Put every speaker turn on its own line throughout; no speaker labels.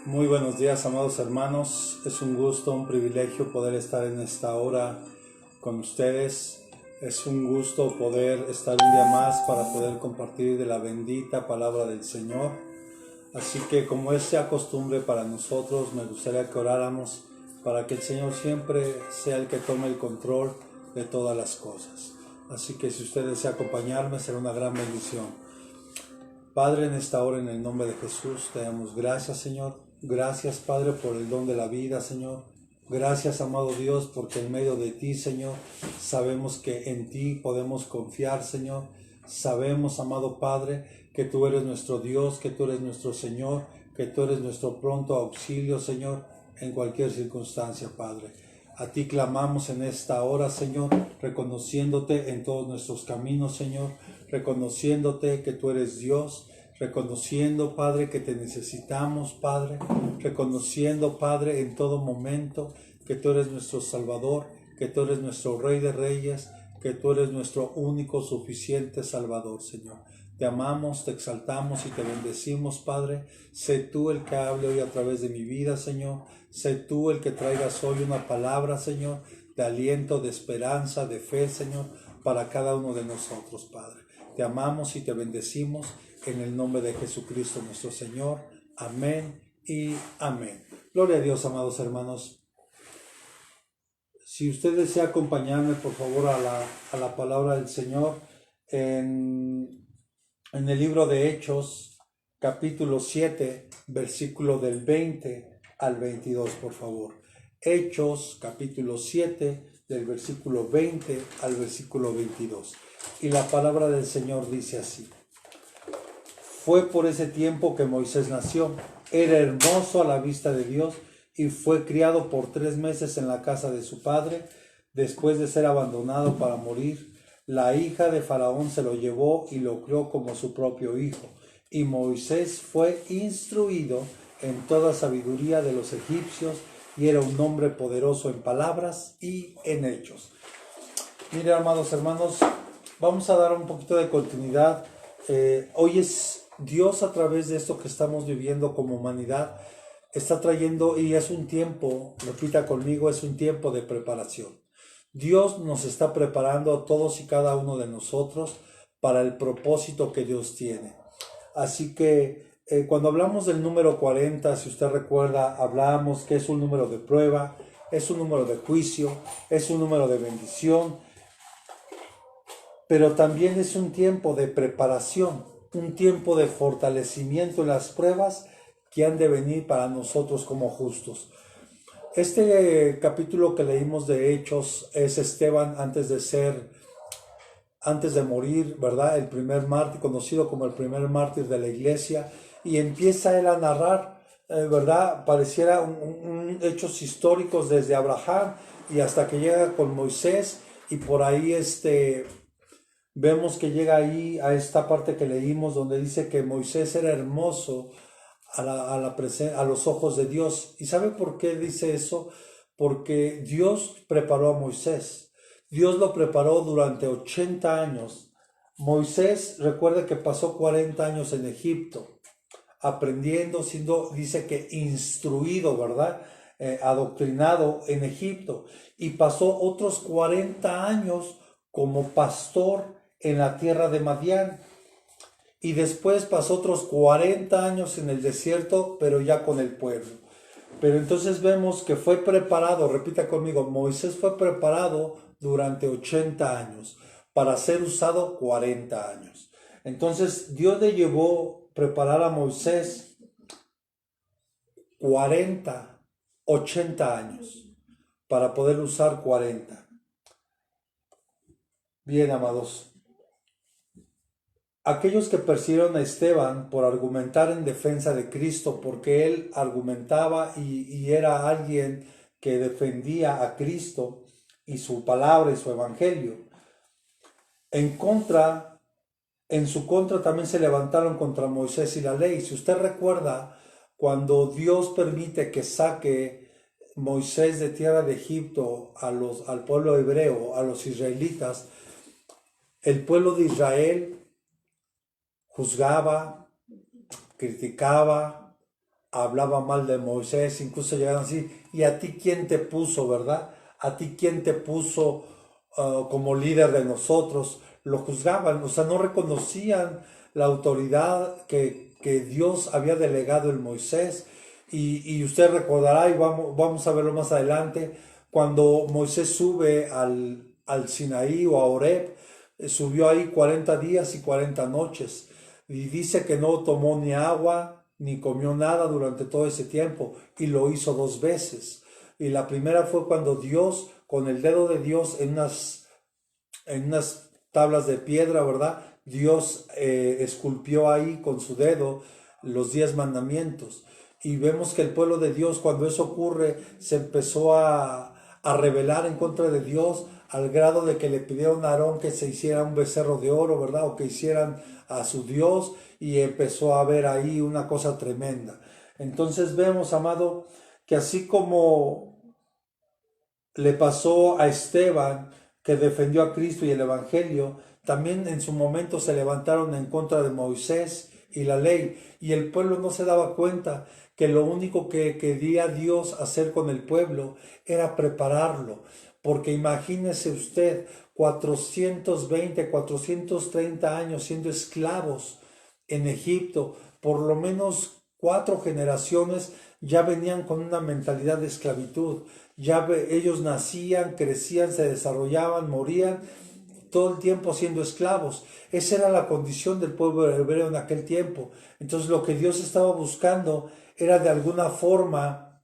Muy buenos días, amados hermanos. Es un gusto, un privilegio poder estar en esta hora con ustedes. Es un gusto poder estar un día más para poder compartir de la bendita palabra del Señor. Así que como es ya costumbre para nosotros, me gustaría que oráramos para que el Señor siempre sea el que tome el control de todas las cosas. Así que si usted desea acompañarme, será una gran bendición. Padre, en esta hora, en el nombre de Jesús, te damos gracias, Señor. Gracias, Padre, por el don de la vida, Señor. Gracias, amado Dios, porque en medio de ti, Señor, sabemos que en ti podemos confiar, Señor. Sabemos, amado Padre, que tú eres nuestro Dios, que tú eres nuestro Señor, que tú eres nuestro pronto auxilio, Señor, en cualquier circunstancia, Padre. A ti clamamos en esta hora, Señor, reconociéndote en todos nuestros caminos, Señor, reconociéndote que tú eres Dios, reconociendo, Padre, que te necesitamos, Padre, reconociendo, Padre, en todo momento que tú eres nuestro Salvador, que tú eres nuestro Rey de Reyes, que tú eres nuestro único suficiente Salvador, Señor. Te amamos, te exaltamos y te bendecimos, Padre. Sé tú el que hable hoy a través de mi vida, Señor. Sé tú el que traigas hoy una palabra, Señor, de aliento, de esperanza, de fe, Señor, para cada uno de nosotros, Padre. Te amamos y te bendecimos en el nombre de Jesucristo nuestro Señor. Amén y amén. Gloria a Dios, amados hermanos. Si usted desea acompañarme, por favor, a la palabra del Señor en el libro de Hechos, capítulo 7, versículo del 20 al 22, por favor. Hechos, capítulo 7, del versículo 20 al versículo 22. Y la palabra del Señor dice así. Fue por ese tiempo que Moisés nació. Era hermoso a la vista de Dios y fue criado por 3 meses en la casa de su padre. Después de ser abandonado para morir, la hija de Faraón se lo llevó y lo crió como su propio hijo. Y Moisés fue instruido en toda sabiduría de los egipcios y era un hombre poderoso en palabras y en hechos. Mire, amados hermanos, vamos a dar un poquito de continuidad. Hoy es Dios, a través de esto que estamos viviendo como humanidad, está trayendo, y es un tiempo, repita conmigo, es un tiempo de preparación. Dios nos está preparando a todos y cada uno de nosotros para el propósito que Dios tiene. Así que cuando hablamos del número 40, si usted recuerda, hablamos que es un número de prueba, es un número de juicio, es un número de bendición, pero también es un tiempo de preparación, un tiempo de fortalecimiento en las pruebas que han de venir para nosotros como justos. Este capítulo que leímos de Hechos es Esteban antes de morir, ¿verdad? El primer mártir, conocido como el primer mártir de la iglesia, y empieza él a narrar, ¿verdad? Pareciera hechos históricos desde Abraham y hasta que llega con Moisés, y por ahí vemos que llega ahí a esta parte que leímos donde dice que Moisés era hermoso a los ojos de Dios. ¿Y sabe por qué dice eso? Porque Dios preparó a Moisés. Dios lo preparó durante 80 años. Moisés, recuerde que pasó 40 años en Egipto, aprendiendo, dice que instruido, ¿verdad? Adoctrinado en Egipto. Y pasó otros 40 años como pastor en la tierra de Madián. Y después pasó otros 40 años en el desierto, pero ya con el pueblo. Pero entonces vemos que fue preparado, repita conmigo, Moisés fue preparado durante 80 años para ser usado 40 años. Entonces Dios le llevó a preparar a Moisés 40, 80 años para poder usar 40. Bien, amados. Aquellos que persiguieron a Esteban por argumentar en defensa de Cristo, porque él argumentaba y era alguien que defendía a Cristo y su palabra y su evangelio. En su contra también se levantaron contra Moisés y la ley. Si usted recuerda, cuando Dios permite que saque Moisés de tierra de Egipto al pueblo hebreo, a los israelitas, el pueblo de Israel juzgaba, criticaba, hablaba mal de Moisés, incluso llegaron así, ¿y a ti quién te puso, verdad? ¿A ti quién te puso como líder de nosotros? Lo juzgaban, o sea, no reconocían la autoridad que Dios había delegado en Moisés. Y usted recordará, y vamos a verlo más adelante, cuando Moisés sube al Sinaí o a Horeb, subió ahí 40 días y 40 noches. Y dice que no tomó ni agua ni comió nada durante todo ese tiempo. Y lo hizo 2 veces. Y la primera fue cuando Dios, con el dedo de Dios en unas tablas de piedra, ¿verdad? Dios esculpió ahí con su dedo los 10 mandamientos. Y vemos que el pueblo de Dios, cuando eso ocurre, se empezó a rebelar en contra de Dios, al grado de que le pidieron a Aarón que se hiciera un becerro de oro, ¿verdad? O que hicieran a su Dios, y empezó a haber ahí una cosa tremenda. Entonces vemos, amado, que así como le pasó a Esteban, que defendió a Cristo y el Evangelio, también en su momento se levantaron en contra de Moisés y la ley, y el pueblo no se daba cuenta que lo único que quería Dios hacer con el pueblo era prepararlo, porque imagínese usted 420, 430 años siendo esclavos en Egipto, por lo menos 4 generaciones ya venían con una mentalidad de esclavitud. Ellos nacían, crecían, se desarrollaban, morían, todo el tiempo siendo esclavos. Esa era la condición del pueblo hebreo en aquel tiempo. Entonces lo que Dios estaba buscando era de alguna forma,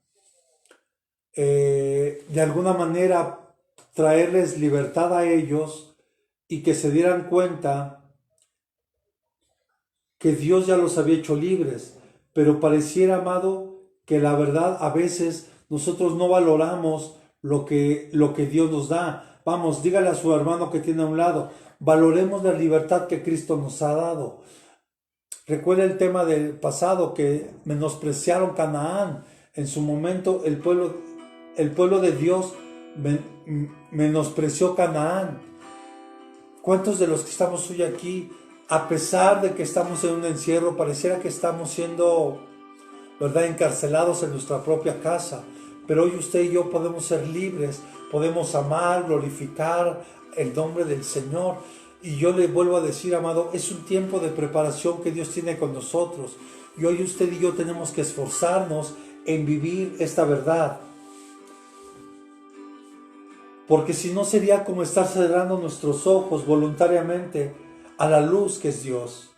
de alguna manera, traerles libertad a ellos y que se dieran cuenta que Dios ya los había hecho libres. Pero pareciera, amado, que la verdad a veces nosotros no valoramos lo que Dios nos da. Vamos, dígale a su hermano que tiene a un lado, valoremos la libertad que Cristo nos ha dado. Recuerda el tema del pasado, que menospreciaron Canaán. En su momento el pueblo de Dios menospreció Canaán. ¿Cuántos de los que estamos hoy aquí, a pesar de que estamos en un encierro, pareciera que estamos siendo, ¿verdad?, encarcelados en nuestra propia casa? Pero hoy usted y yo podemos ser libres, podemos amar, glorificar el nombre del Señor. Y yo le vuelvo a decir, amado, es un tiempo de preparación que Dios tiene con nosotros. Y hoy usted y yo tenemos que esforzarnos en vivir esta verdad. Porque si no sería como estar cerrando nuestros ojos voluntariamente a la luz que es Dios.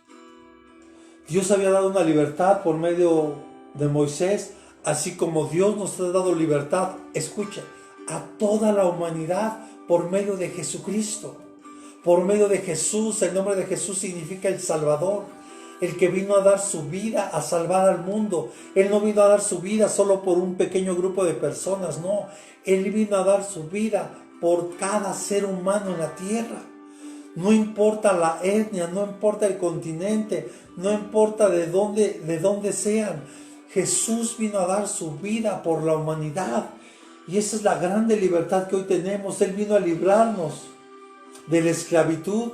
Dios había dado una libertad por medio de Moisés, así como Dios nos ha dado libertad, escucha, a toda la humanidad por medio de Jesucristo. Por medio de Jesús. El nombre de Jesús significa el Salvador, el que vino a dar su vida a salvar al mundo. Él no vino a dar su vida solo por un pequeño grupo de personas, no. Él vino a dar su vida por cada ser humano en la tierra. No importa la etnia, no importa el continente, no importa de dónde sean. Jesús vino a dar su vida por la humanidad. Y esa es la grande libertad que hoy tenemos. Él vino a librarnos de la esclavitud,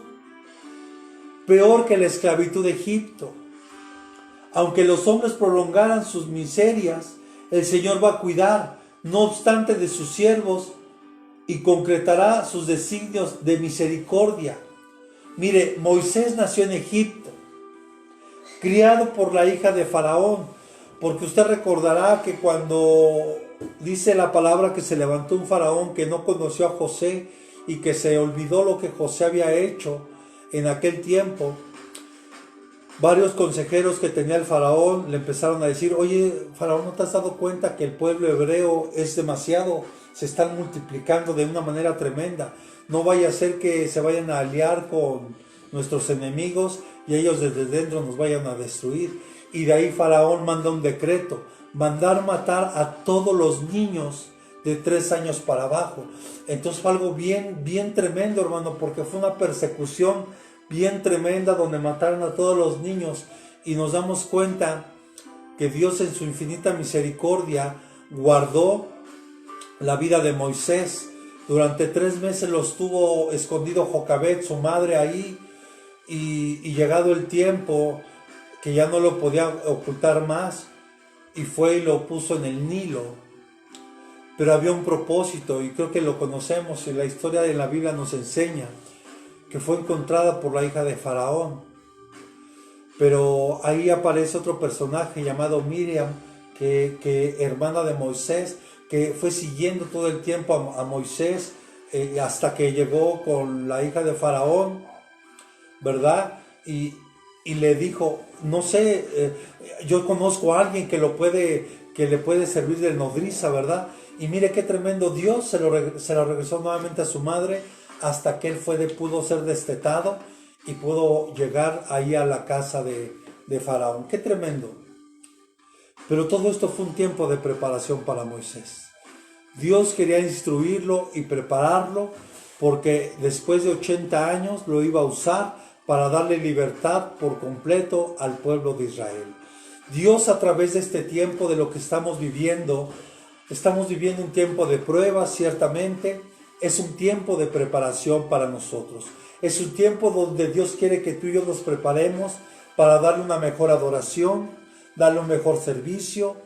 peor que la esclavitud de Egipto. Aunque los hombres prolongaran sus miserias, el Señor va a cuidar, no obstante, de sus siervos, y concretará sus designios de misericordia. Mire, Moisés nació en Egipto, criado por la hija de Faraón, porque usted recordará que cuando dice la palabra que se levantó un faraón que no conoció a José y que se olvidó lo que José había hecho en aquel tiempo, varios consejeros que tenía el faraón le empezaron a decir: oye, faraón, ¿no te has dado cuenta que el pueblo hebreo es demasiado? Se están multiplicando de una manera tremenda. No vaya a ser que se vayan a aliar con nuestros enemigos y ellos desde dentro nos vayan a destruir. Y de ahí Faraón manda un decreto: mandar matar a todos los niños de 3 años para abajo. Entonces fue algo bien tremendo, hermano, porque fue una persecución bien tremenda donde mataron a todos los niños. Y nos damos cuenta que Dios, en su infinita misericordia, guardó la vida de Moisés. Durante 3 meses lo estuvo escondido Jocabed, su madre, ahí, y llegado el tiempo que ya no lo podía ocultar más, y fue y lo puso en el Nilo. Pero había un propósito, y creo que lo conocemos, y la historia de la Biblia nos enseña que fue encontrada por la hija de Faraón. Pero ahí aparece otro personaje llamado Miriam, que hermana de Moisés, que fue siguiendo todo el tiempo a Moisés, hasta que llegó con la hija de Faraón, ¿verdad? Y le dijo, no sé, yo conozco a alguien que le puede servir de nodriza, ¿verdad? Y mire qué tremendo, Dios se lo regresó nuevamente a su madre, hasta que él pudo ser destetado y pudo llegar ahí a la casa de Faraón. Qué tremendo. Pero todo esto fue un tiempo de preparación para Moisés. Dios quería instruirlo y prepararlo, porque después de 80 años lo iba a usar para darle libertad por completo al pueblo de Israel. Dios, a través de este tiempo, de lo que estamos viviendo un tiempo de prueba, ciertamente. Es un tiempo de preparación para nosotros. Es un tiempo donde Dios quiere que tú y yo nos preparemos para darle una mejor adoración, darle un mejor servicio,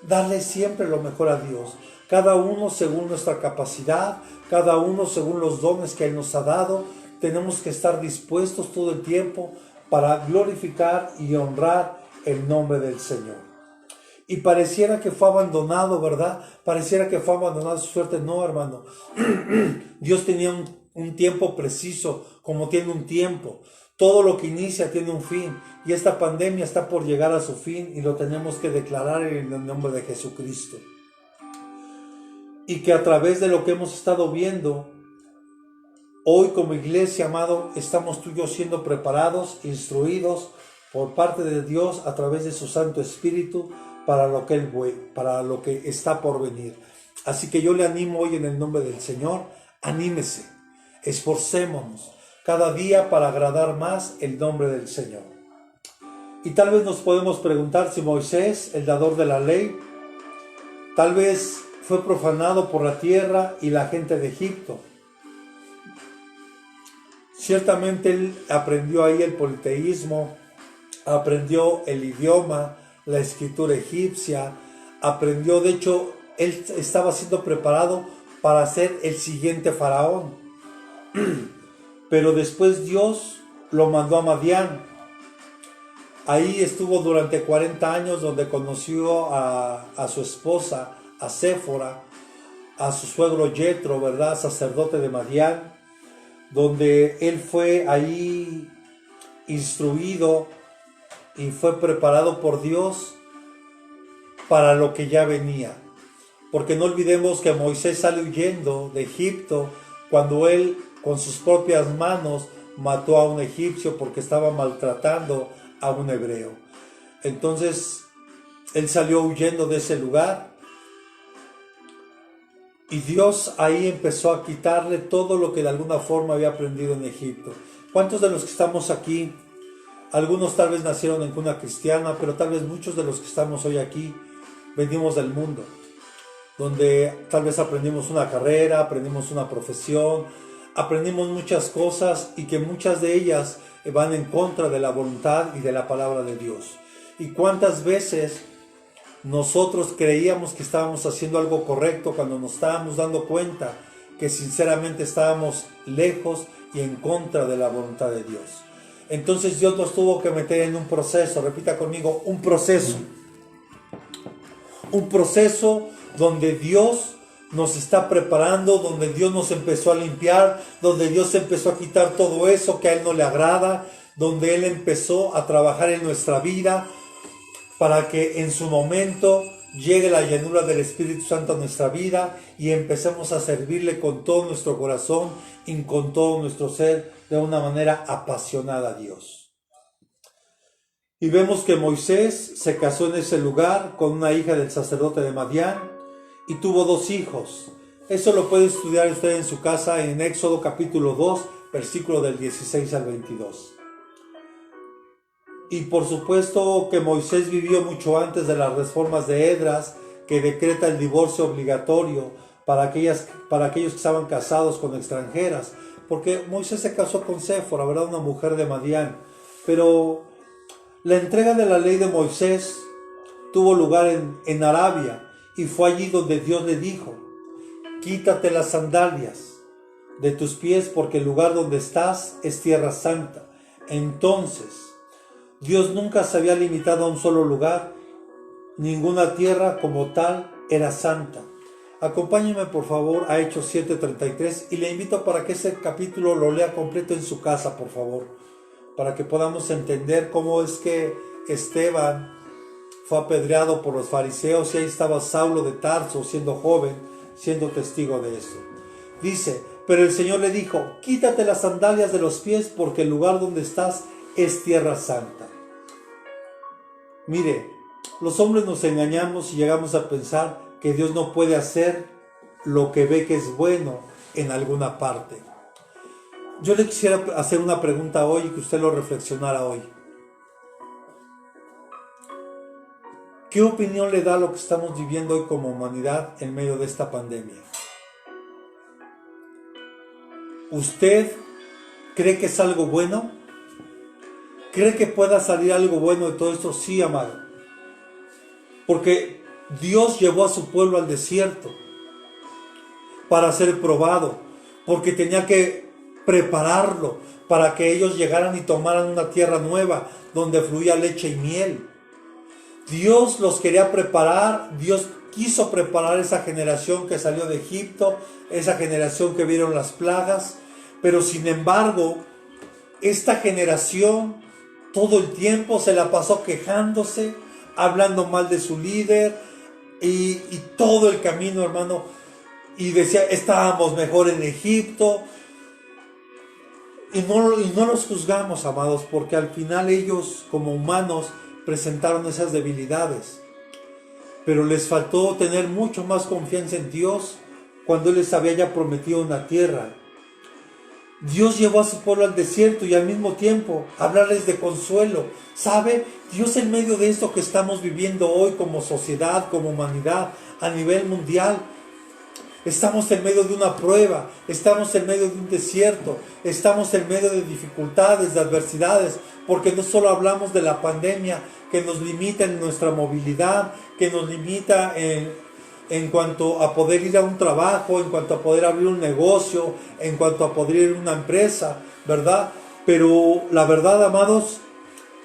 darle siempre lo mejor a Dios. Cada uno según nuestra capacidad, cada uno según los dones que Él nos ha dado. Tenemos que estar dispuestos todo el tiempo para glorificar y honrar el nombre del Señor. Y pareciera que fue abandonado, ¿verdad? Pareciera que fue abandonado su suerte. No, hermano. Dios tenía un tiempo preciso, como tiene un tiempo. Todo lo que inicia tiene un fin. Y esta pandemia está por llegar a su fin, y lo tenemos que declarar en el nombre de Jesucristo. Y que a través de lo que hemos estado viendo, hoy como iglesia, amado, estamos tú y yo siendo preparados, instruidos por parte de Dios a través de su Santo Espíritu, para lo que está por venir. Así que yo le animo hoy en el nombre del Señor, anímese, esforcémonos cada día para agradar más el nombre del Señor. Y tal vez nos podemos preguntar si Moisés, el dador de la ley, tal vez fue profanado por la tierra y la gente de Egipto. Ciertamente él aprendió ahí el politeísmo, aprendió el idioma, la escritura egipcia, aprendió, de hecho, él estaba siendo preparado para ser el siguiente faraón. Pero después Dios lo mandó a Madián. Ahí estuvo durante 40 años, donde conoció a su esposa, a Séfora, a su suegro Yetro, ¿verdad? Sacerdote de Madián, donde él fue ahí instruido y fue preparado por Dios para lo que ya venía. Porque no olvidemos que Moisés sale huyendo de Egipto cuando él con sus propias manos mató a un egipcio porque estaba maltratando a un hebreo. Entonces él salió huyendo de ese lugar, y Dios ahí empezó a quitarle todo lo que de alguna forma había aprendido en Egipto. ¿Cuántos de los que estamos aquí, algunos tal vez nacieron en cuna cristiana, pero tal vez muchos de los que estamos hoy aquí venimos del mundo, donde tal vez aprendimos una carrera, aprendimos una profesión, aprendimos muchas cosas, y que muchas de ellas van en contra de la voluntad y de la palabra de Dios? ¿Y cuántas veces nosotros creíamos que estábamos haciendo algo correcto cuando nos estábamos dando cuenta que sinceramente estábamos lejos y en contra de la voluntad de Dios? Entonces Dios nos tuvo que meter en un proceso. Repita conmigo, un proceso. Un proceso donde Dios nos está preparando, donde Dios nos empezó a limpiar, donde Dios empezó a quitar todo eso que a Él no le agrada, donde Él empezó a trabajar en nuestra vida para que en su momento llegue la llenura del Espíritu Santo a nuestra vida y empecemos a servirle con todo nuestro corazón y con todo nuestro ser, de una manera apasionada a Dios. Y vemos que Moisés se casó en ese lugar con una hija del sacerdote de Madián y tuvo 2 hijos. Eso lo puede estudiar usted en su casa en Éxodo capítulo 2, versículo del 16 al 22. Y por supuesto que Moisés vivió mucho antes de las reformas de Esdras, que decreta el divorcio obligatorio para aquellos que estaban casados con extranjeras, porque Moisés se casó con Séfora, ¿verdad? Una mujer de Madián. Pero la entrega de la ley de Moisés tuvo lugar en Arabia, y fue allí donde Dios le dijo: quítate las sandalias de tus pies, porque el lugar donde estás es tierra santa. Entonces, Dios nunca se había limitado a un solo lugar. Ninguna tierra como tal era santa. Acompáñeme por favor a Hechos 7:33 y le invito para que ese capítulo lo lea completo en su casa, por favor, para que podamos entender cómo es que Esteban fue apedreado por los fariseos y ahí estaba Saulo de Tarso siendo joven, siendo testigo de esto. Dice: pero el Señor le dijo: quítate las sandalias de los pies, porque el lugar donde estás es tierra santa. Mire, los hombres nos engañamos y llegamos a pensar que Dios no puede hacer lo que ve que es bueno en alguna parte. Yo le quisiera hacer una pregunta hoy y que usted lo reflexionara hoy. ¿Qué opinión le da a lo que estamos viviendo hoy como humanidad en medio de esta pandemia? ¿Usted cree que es algo bueno? ¿Cree que pueda salir algo bueno de todo esto? Sí, amado. Porque Dios llevó a su pueblo al desierto para ser probado, porque tenía que prepararlo para que ellos llegaran y tomaran una tierra nueva donde fluía leche y miel. Dios los quería preparar, Dios quiso preparar esa generación que salió de Egipto, esa generación que vieron las plagas, pero sin embargo, esta generación todo el tiempo se la pasó quejándose, hablando mal de su líder y todo el camino, hermano, y decía: estábamos mejor en Egipto. Y no los juzgamos, amados, porque al final ellos como humanos presentaron esas debilidades, pero les faltó tener mucho más confianza en Dios cuando Él les había ya prometido una tierra. Dios llevó a su pueblo al desierto y al mismo tiempo hablarles de consuelo. ¿Sabe? Dios, en medio de esto que estamos viviendo hoy como sociedad, como humanidad, a nivel mundial, estamos en medio de una prueba, estamos en medio de un desierto, estamos en medio de dificultades, de adversidades, porque no solo hablamos de la pandemia que nos limita en nuestra movilidad, que nos limita en cuanto a poder ir a un trabajo, en cuanto a poder abrir un negocio, en cuanto a poder ir a una empresa, ¿verdad? Pero la verdad, amados,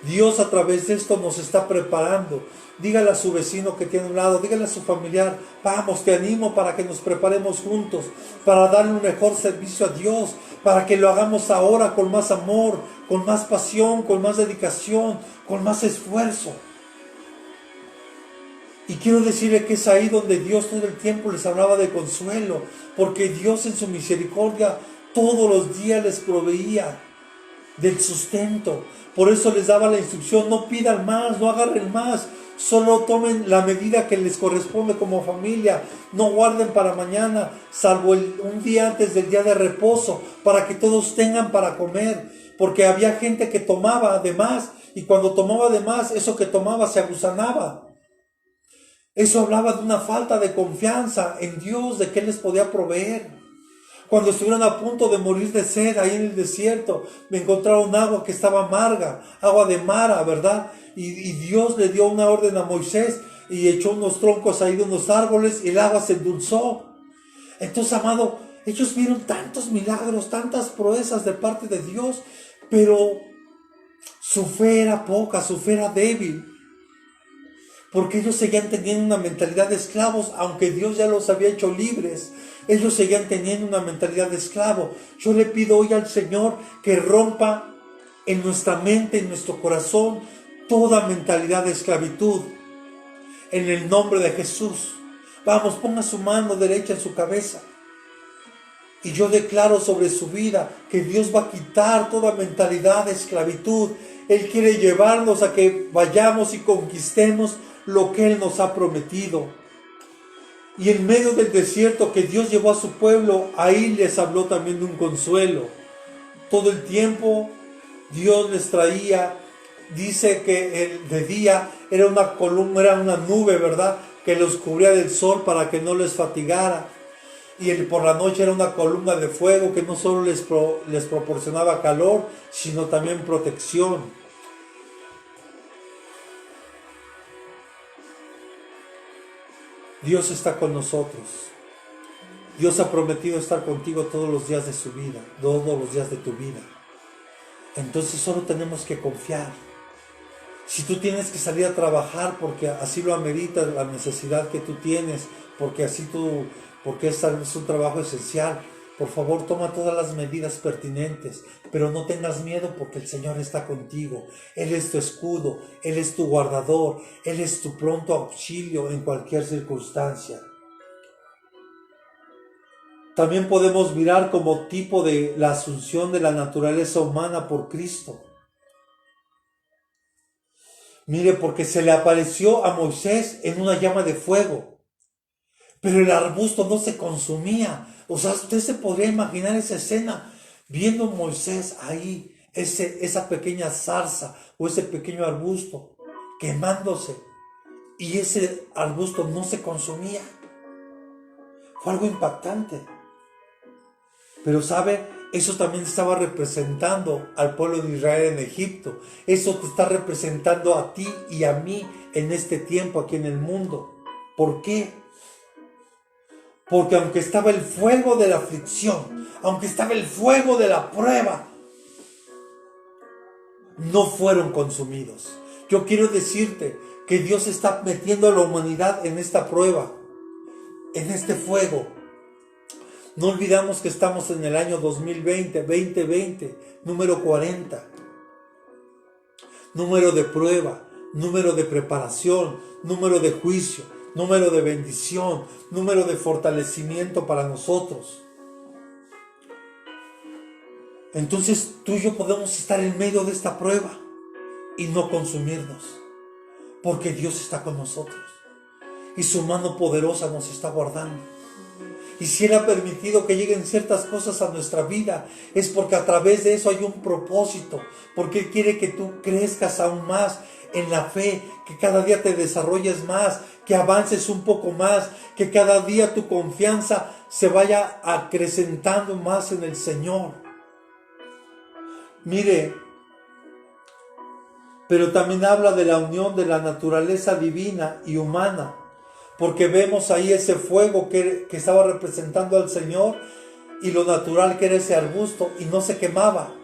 Dios a través de esto nos está preparando. Dígale a su vecino que tiene a un lado, dígale a su familiar: vamos, te animo para que nos preparemos juntos, para darle un mejor servicio a Dios, para que lo hagamos ahora con más amor, con más pasión, con más dedicación, con más esfuerzo. Y quiero decirle que es ahí donde Dios todo el tiempo les hablaba de consuelo, porque Dios en su misericordia todos los días les proveía del sustento. Por eso les daba la instrucción: no pidan más, no agarren más, solo tomen la medida que les corresponde como familia, no guarden para mañana, salvo un día antes del día de reposo, para que todos tengan para comer, porque había gente que tomaba de más, y cuando tomaba de más, eso que tomaba se agusanaba. Eso hablaba de una falta de confianza en Dios, de que Él les podía proveer. Cuando estuvieron a punto de morir de sed ahí en el desierto, me encontraron agua que estaba amarga, agua de Mara, ¿verdad? Y Dios le dio una orden a Moisés y echó unos troncos ahí de unos árboles y el agua se endulzó. Entonces, amado, ellos vieron tantos milagros, tantas proezas de parte de Dios, pero su fe era poca, su fe era débil. Porque ellos seguían teniendo una mentalidad de esclavos, aunque Dios ya los había hecho libres. Ellos seguían teniendo una mentalidad de esclavo. Yo le pido hoy al Señor que rompa en nuestra mente, en nuestro corazón, toda mentalidad de esclavitud. En el nombre de Jesús. Vamos, ponga su mano derecha en su cabeza. Y yo declaro sobre su vida que Dios va a quitar toda mentalidad de esclavitud. Él quiere llevarnos a que vayamos y conquistemos lo que Él nos ha prometido. Y en medio del desierto que Dios llevó a su pueblo, ahí les habló también de un consuelo. Todo el tiempo Dios les traía, dice que de día era una columna, era una nube, ¿verdad?, que los cubría del sol para que no les fatigara. Y por la noche era una columna de fuego que no solo les proporcionaba calor, sino también protección. Dios está con nosotros. Dios ha prometido estar contigo todos los días de su vida, todos los días de tu vida. Entonces solo tenemos que confiar. Si tú tienes que salir a trabajar porque así lo amerita la necesidad que tú tienes, porque este es un trabajo esencial, por favor toma todas las medidas pertinentes, pero no tengas miedo porque el Señor está contigo. Él es tu escudo, Él es tu guardador, Él es tu pronto auxilio en cualquier circunstancia. También podemos mirar como tipo de la asunción de la naturaleza humana por Cristo. Mire, porque se le apareció a Moisés en una llama de fuego, pero el arbusto no se consumía. O sea, usted se podría imaginar esa escena, viendo a Moisés ahí, esa pequeña zarza o ese pequeño arbusto quemándose, y ese arbusto no se consumía. Fue algo impactante. Pero ¿sabe? Eso también estaba representando al pueblo de Israel en Egipto. Eso te está representando a ti y a mí en este tiempo aquí en el mundo. ¿Por qué? Porque aunque estaba el fuego de la aflicción, aunque estaba el fuego de la prueba, no fueron consumidos. Yo quiero decirte que Dios está metiendo a la humanidad en esta prueba, en este fuego. No olvidamos que estamos en el año 2020, número 40. Número de prueba, número de preparación, número de juicio, número de bendición, número de fortalecimiento para nosotros. Entonces tú y yo podemos estar en medio de esta prueba y no consumirnos, porque Dios está con nosotros y su mano poderosa nos está guardando. Y si Él ha permitido que lleguen ciertas cosas a nuestra vida, es porque a través de eso hay un propósito, porque Él quiere que tú crezcas aún más en la fe, que cada día te desarrolles más, que avances un poco más, que cada día tu confianza se vaya acrecentando más en el Señor. Mire, pero también habla de la unión de la naturaleza divina y humana, porque vemos ahí ese fuego que estaba representando al Señor y lo natural que era ese arbusto, y no se quemaba.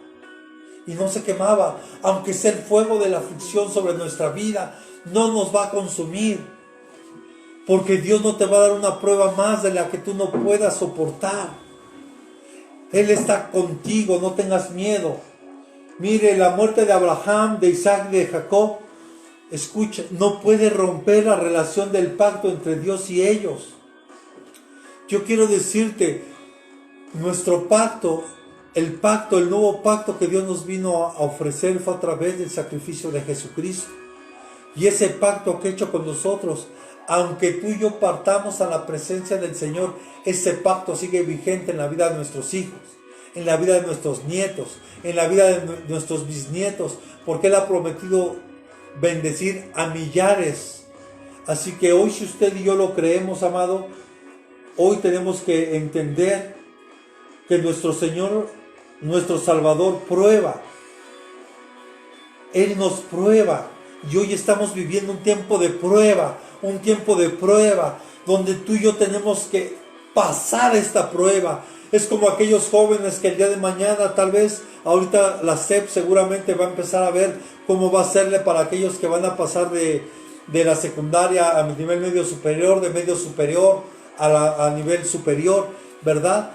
Y no se quemaba. Aunque sea el fuego de la aflicción sobre nuestra vida, no nos va a consumir. Porque Dios no te va a dar una prueba más de la que tú no puedas soportar. Él está contigo, no tengas miedo. Mire, la muerte de Abraham, de Isaac, de Jacob, escucha, no puede romper la relación del pacto entre Dios y ellos. Yo quiero decirte, nuestro pacto, el nuevo pacto que Dios nos vino a ofrecer fue a través del sacrificio de Jesucristo. Y ese pacto que ha hecho con nosotros, aunque tú y yo partamos a la presencia del Señor, ese pacto sigue vigente en la vida de nuestros hijos, en la vida de nuestros nietos, en la vida de nuestros bisnietos, porque Él ha prometido bendecir a millares. Así que hoy, si usted y yo lo creemos, amado, hoy tenemos que entender que nuestro Señor, nuestro Salvador, prueba. Él nos prueba. Y hoy estamos viviendo un tiempo de prueba, donde tú y yo tenemos que pasar esta prueba. Es como aquellos jóvenes que el día de mañana, tal vez, ahorita la SEP seguramente va a empezar a ver cómo va a serle para aquellos que van a pasar de la secundaria a nivel medio superior, de medio superior a nivel superior, ¿verdad?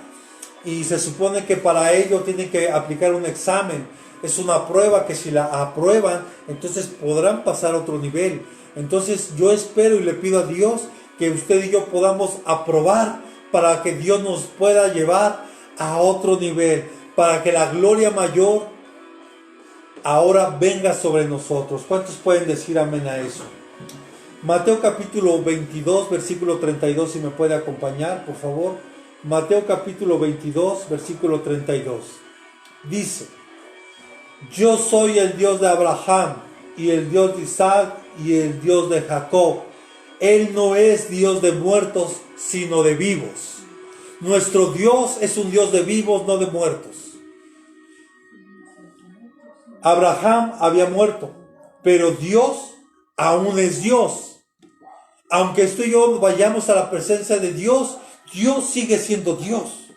Y se supone que para ello tienen que aplicar un examen. Es una prueba que si la aprueban, entonces podrán pasar a otro nivel. Entonces yo espero y le pido a Dios que usted y yo podamos aprobar para que Dios nos pueda llevar a otro nivel, para que la gloria mayor ahora venga sobre nosotros. ¿Cuántos pueden decir amén a eso? Mateo capítulo 22, versículo 32, si me puede acompañar, por favor. Mateo capítulo 22, versículo 32. Dice: yo soy el Dios de Abraham, y el Dios de Isaac, y el Dios de Jacob. Él no es Dios de muertos, sino de vivos. Nuestro Dios es un Dios de vivos, no de muertos. Abraham había muerto, pero Dios aún es Dios. aunque tú y yo vayamos a la presencia de Dios, Dios sigue siendo Dios.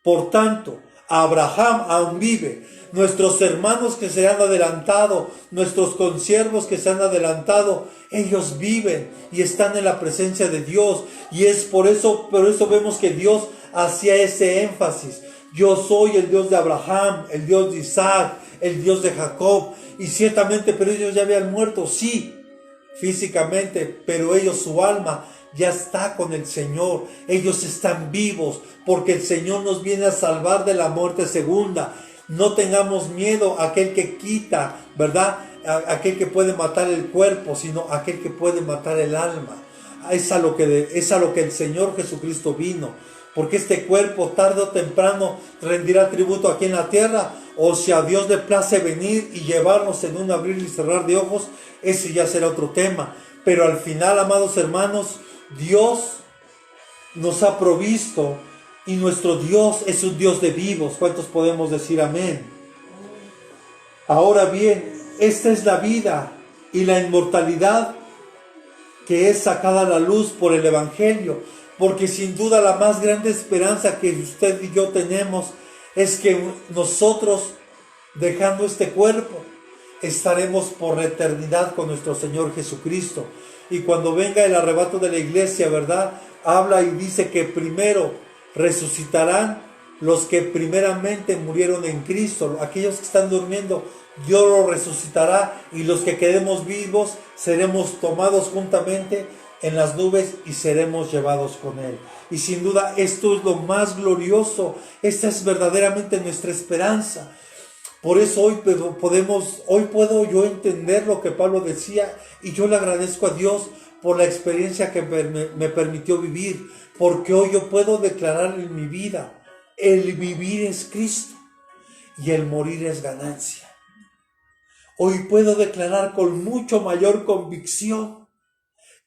Por tanto, Abraham aún vive. Nuestros hermanos que se han adelantado, nuestros consiervos que se han adelantado, ellos viven y están en la presencia de Dios. Y es por eso vemos que Dios hacía ese énfasis. Yo soy el Dios de Abraham, el Dios de Isaac, el Dios de Jacob. Y ciertamente, pero ellos ya habían muerto, sí, físicamente, pero ellos, su alma ya está con el Señor. Ellos están vivos porque el Señor nos viene a salvar de la muerte segunda. No tengamos miedo a aquel que quita, ¿verdad? Aquel que puede matar el cuerpo, sino aquel que puede matar el alma. Es a lo que el Señor Jesucristo vino. Porque este cuerpo tarde o temprano rendirá tributo aquí en la tierra, o si a Dios le place venir y llevarnos en un abrir y cerrar de ojos, ese ya será otro tema. Pero al final, amados hermanos, Dios nos ha provisto y nuestro Dios es un Dios de vivos. ¿Cuántos podemos decir amén? Ahora bien, esta es la vida y la inmortalidad que es sacada a la luz por el Evangelio, porque sin duda la más grande esperanza que usted y yo tenemos es que nosotros, dejando este cuerpo, estaremos por la eternidad con nuestro Señor Jesucristo. Y cuando venga el arrebato de la iglesia, ¿verdad? Habla y dice que primero resucitarán los que primeramente murieron en Cristo. Aquellos que están durmiendo, Dios los resucitará, y los que quedemos vivos seremos tomados juntamente en las nubes y seremos llevados con Él. Y sin duda esto es lo más glorioso. Esta es verdaderamente nuestra esperanza. Por eso hoy puedo yo entender lo que Pablo decía, y yo le agradezco a Dios por la experiencia que me permitió vivir, porque hoy yo puedo declarar en mi vida: el vivir es Cristo y el morir es ganancia. Hoy puedo declarar con mucho mayor convicción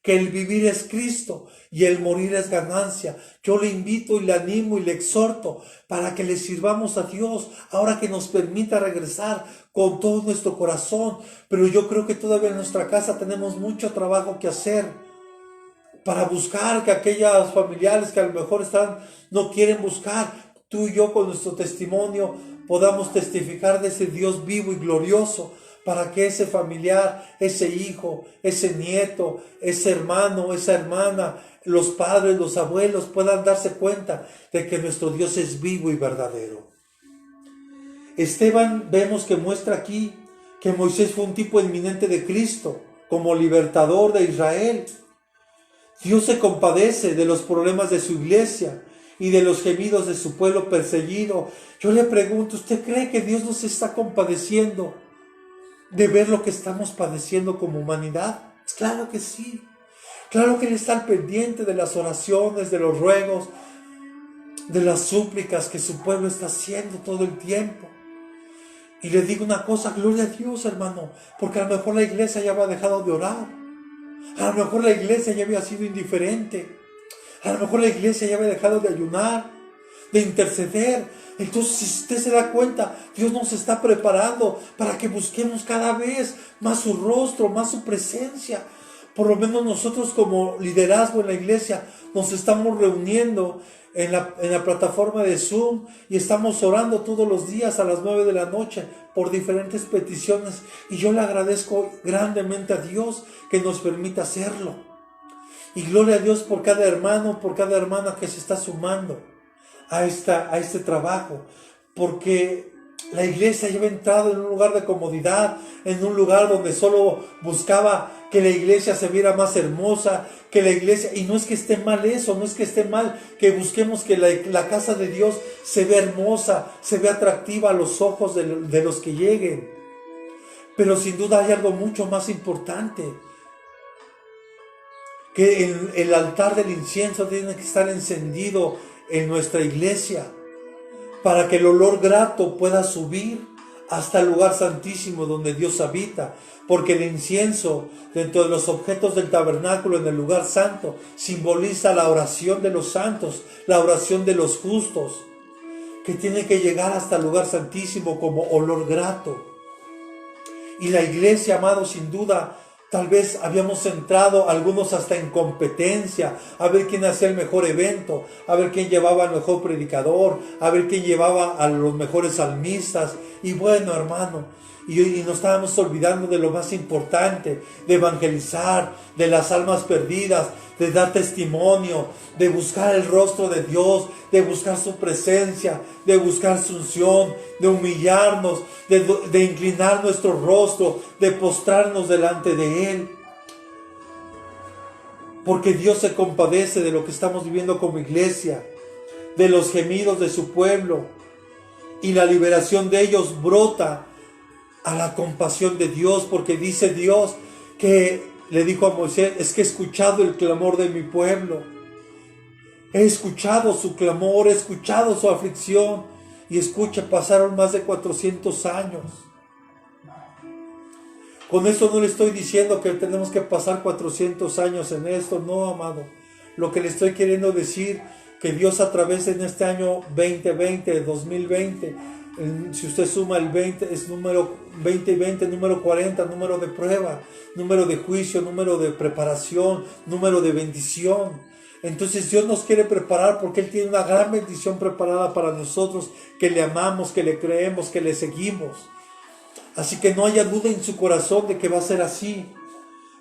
que el vivir es Cristo y el morir es ganancia. Yo le invito y le animo y le exhorto para que le sirvamos a Dios ahora que nos permita regresar con todo nuestro corazón. Pero yo creo que todavía en nuestra casa tenemos mucho trabajo que hacer para buscar que aquellas familiares que a lo mejor no quieren buscar, tú y yo con nuestro testimonio podamos testificar de ese Dios vivo y glorioso, para que ese familiar, ese hijo, ese nieto, ese hermano, esa hermana, los padres, los abuelos puedan darse cuenta de que nuestro Dios es vivo y verdadero. Esteban, vemos que muestra aquí que Moisés fue un tipo eminente de Cristo como libertador de Israel. Dios se compadece de los problemas de su iglesia y de los gemidos de su pueblo perseguido. Yo le pregunto, ¿usted cree que Dios nos está compadeciendo de ver lo que estamos padeciendo como humanidad? Claro que sí. Claro que Él está al pendiente de las oraciones, de los ruegos, de las súplicas que su pueblo está haciendo todo el tiempo. Y le digo una cosa, gloria a Dios, hermano, porque a lo mejor la iglesia ya había dejado de orar. A lo mejor la iglesia ya había sido indiferente. A lo mejor la iglesia ya había dejado de ayunar, de interceder. Entonces, si usted se da cuenta, Dios nos está preparando para que busquemos cada vez más su rostro, más su presencia. Por lo menos nosotros como liderazgo en la iglesia nos estamos reuniendo en la plataforma de Zoom y estamos orando todos los días a las 9 de la noche por diferentes peticiones, y yo le agradezco grandemente a Dios que nos permita hacerlo. Y gloria a Dios por cada hermano, por cada hermana que se está sumando a este trabajo, porque la iglesia ya había entrado en un lugar de comodidad, en un lugar donde solo buscaba que la iglesia se viera más hermosa, que la iglesia, y no es que esté mal eso, no es que esté mal que busquemos que la casa de Dios se vea hermosa, se vea atractiva a los ojos de los que lleguen, pero sin duda hay algo mucho más importante, que el altar del incienso tiene que estar encendido en nuestra iglesia, para que el olor grato pueda subir hasta el lugar santísimo donde Dios habita, porque el incienso dentro de los objetos del tabernáculo en el lugar santo simboliza la oración de los santos, la oración de los justos, que tiene que llegar hasta el lugar santísimo como olor grato. Y la iglesia, amados, sin duda Tal vez habíamos entrado algunos hasta en competencia, a ver quién hacía el mejor evento, a ver quién llevaba al mejor predicador, a ver quién llevaba a los mejores salmistas. Y bueno, hermano, y nos estábamos olvidando de lo más importante, de evangelizar, de las almas perdidas, de dar testimonio, de buscar el rostro de Dios, de buscar su presencia, de buscar su unción, de humillarnos, de inclinar nuestro rostro, de postrarnos delante de Él. Porque Dios se compadece de lo que estamos viviendo como iglesia, de los gemidos de su pueblo, y la liberación de ellos brota a la compasión de Dios, porque dice Dios que le dijo a Moisés: es que he escuchado el clamor de mi pueblo, he escuchado su clamor, he escuchado su aflicción. Y escucha, pasaron más de 400 años. Con esto no le estoy diciendo que tenemos que pasar 400 años en esto, no, amado. Lo que le estoy queriendo decir, que Dios a través de este año 2020, 2020, si usted suma el 20, es número 20 y 20, número 40, número de prueba, número de juicio, número de preparación, número de bendición. Entonces Dios nos quiere preparar porque Él tiene una gran bendición preparada para nosotros, que le amamos, que le creemos, que le seguimos. Así que no haya duda en su corazón de que va a ser así.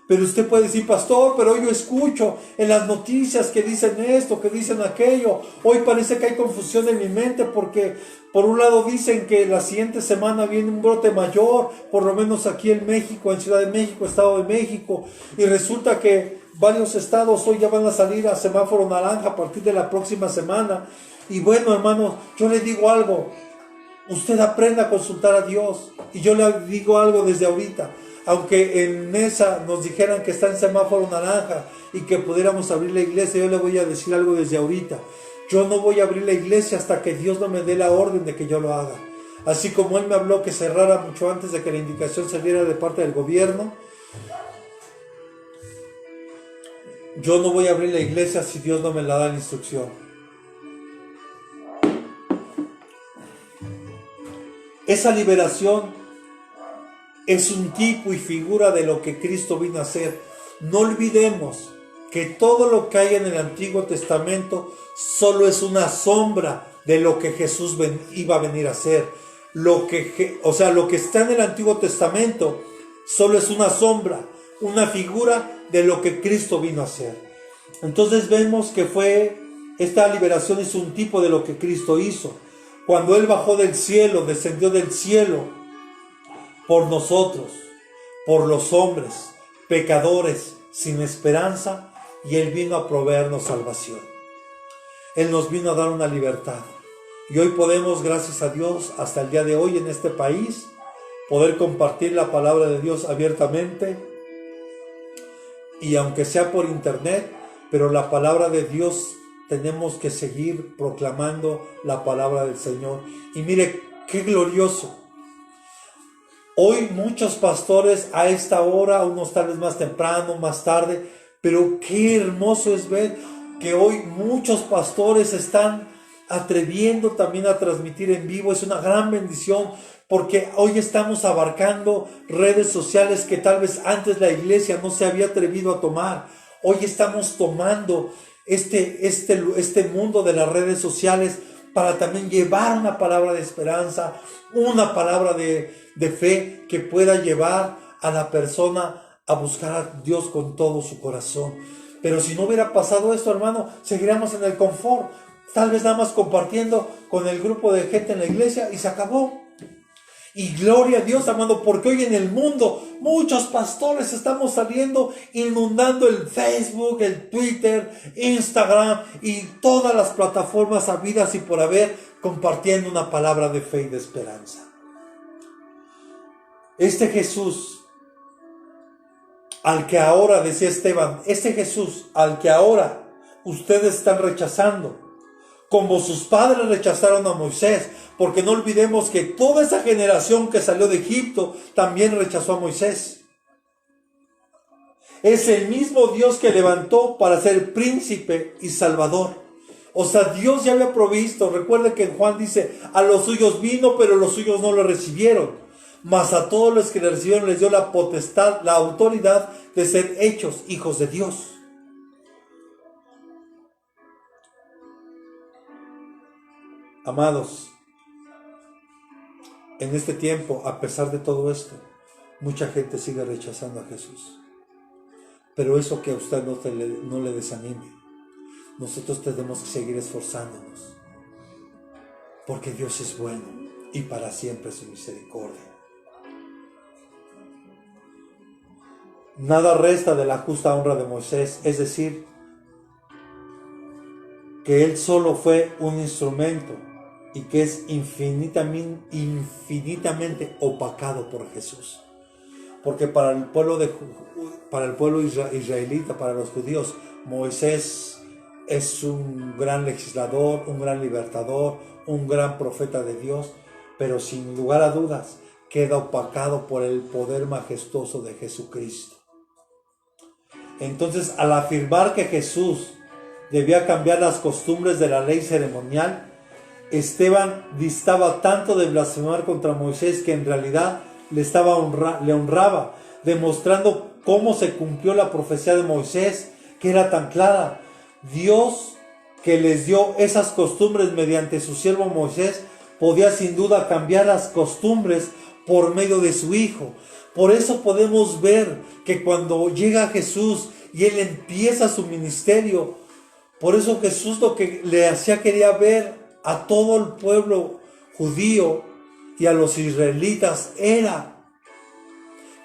Pero usted puede decir: pastor, pero yo escucho en las noticias que dicen esto, que dicen aquello. Hoy parece que hay confusión en mi mente, porque por un lado dicen que la siguiente semana viene un brote mayor, por lo menos aquí en México, en Ciudad de México, Estado de México, y resulta que varios estados hoy ya van a salir a semáforo naranja a partir de la próxima semana. Y bueno, hermanos, yo le digo algo: usted aprenda a consultar a Dios. Y yo le digo algo desde ahorita: aunque en esa nos dijeran que está en semáforo naranja y que pudiéramos abrir la iglesia, yo le voy a decir algo desde ahorita: yo no voy a abrir la iglesia hasta que Dios no me dé la orden de que yo lo haga. Así como Él me habló que cerrara mucho antes de que la indicación saliera de parte del gobierno, yo no voy a abrir la iglesia si Dios no me la da la instrucción. Esa liberación es un tipo y figura de lo que Cristo vino a hacer. No olvidemos que todo lo que hay en el Antiguo Testamento solo es una sombra de lo que Jesús iba a venir a hacer. Lo que está en el Antiguo Testamento solo es una sombra, una figura de lo que Cristo vino a hacer. Entonces vemos que esta liberación es un tipo de lo que Cristo hizo. Cuando Él bajó del cielo, descendió del cielo por nosotros, por los hombres, pecadores, sin esperanza, y Él vino a proveernos salvación. Él nos vino a dar una libertad. Y hoy podemos, gracias a Dios, hasta el día de hoy en este país, poder compartir la palabra de Dios abiertamente, y aunque sea por internet, pero la palabra de Dios, tenemos que seguir proclamando la palabra del Señor. Y mire, qué glorioso. Hoy muchos pastores a esta hora, unos tal vez más temprano, más tarde, pero qué hermoso es ver que hoy muchos pastores están atreviendo también a transmitir en vivo. Es una gran bendición, porque hoy estamos abarcando redes sociales que tal vez antes la iglesia no se había atrevido a tomar. Hoy estamos tomando este mundo de las redes sociales para también llevar una palabra de esperanza, una palabra de fe que pueda llevar a la persona a buscar a Dios con todo su corazón. Pero si no hubiera pasado esto, hermano, seguiríamos en el confort, tal vez nada más compartiendo con el grupo de gente en la iglesia, y se acabó. Y gloria a Dios, amado, porque hoy en el mundo muchos pastores estamos saliendo, inundando el Facebook, el Twitter, Instagram y todas las plataformas habidas y por haber, compartiendo una palabra de fe y de esperanza. Este Jesús al que ahora, decía Esteban, este Jesús al que ahora ustedes están rechazando, como sus padres rechazaron a Moisés, porque no olvidemos que toda esa generación que salió de Egipto también rechazó a Moisés. Es el mismo Dios que levantó para ser príncipe y salvador. O sea, Dios ya había provisto. Recuerde que en Juan dice: a los suyos vino, pero los suyos no lo recibieron. mas a todos los que le recibieron les dio la potestad, la autoridad de ser hechos hijos de Dios. Amados, en este tiempo, a pesar de todo esto, mucha gente sigue rechazando a Jesús. Pero eso que a usted no le desanime. Nosotros tenemos que seguir esforzándonos, porque Dios es bueno y para siempre su misericordia. Nada resta de la justa honra de Moisés, es decir, que él solo fue un instrumento y que es infinitamente opacado por Jesús. Porque para el pueblo israelita, para los judíos, Moisés es un gran legislador, un gran libertador, un gran profeta de Dios, pero sin lugar a dudas queda opacado por el poder majestuoso de Jesucristo. Entonces, al afirmar que Jesús debía cambiar las costumbres de la ley ceremonial, Esteban distaba tanto de blasfemar contra Moisés que en realidad le honraba, demostrando cómo se cumplió la profecía de Moisés, que era tan clara. Dios, que les dio esas costumbres mediante su siervo Moisés, podía sin duda cambiar las costumbres por medio de su Hijo. Por eso podemos ver que cuando llega Jesús y Él empieza su ministerio, por eso Jesús lo que le hacía quería ver a todo el pueblo judío y a los israelitas era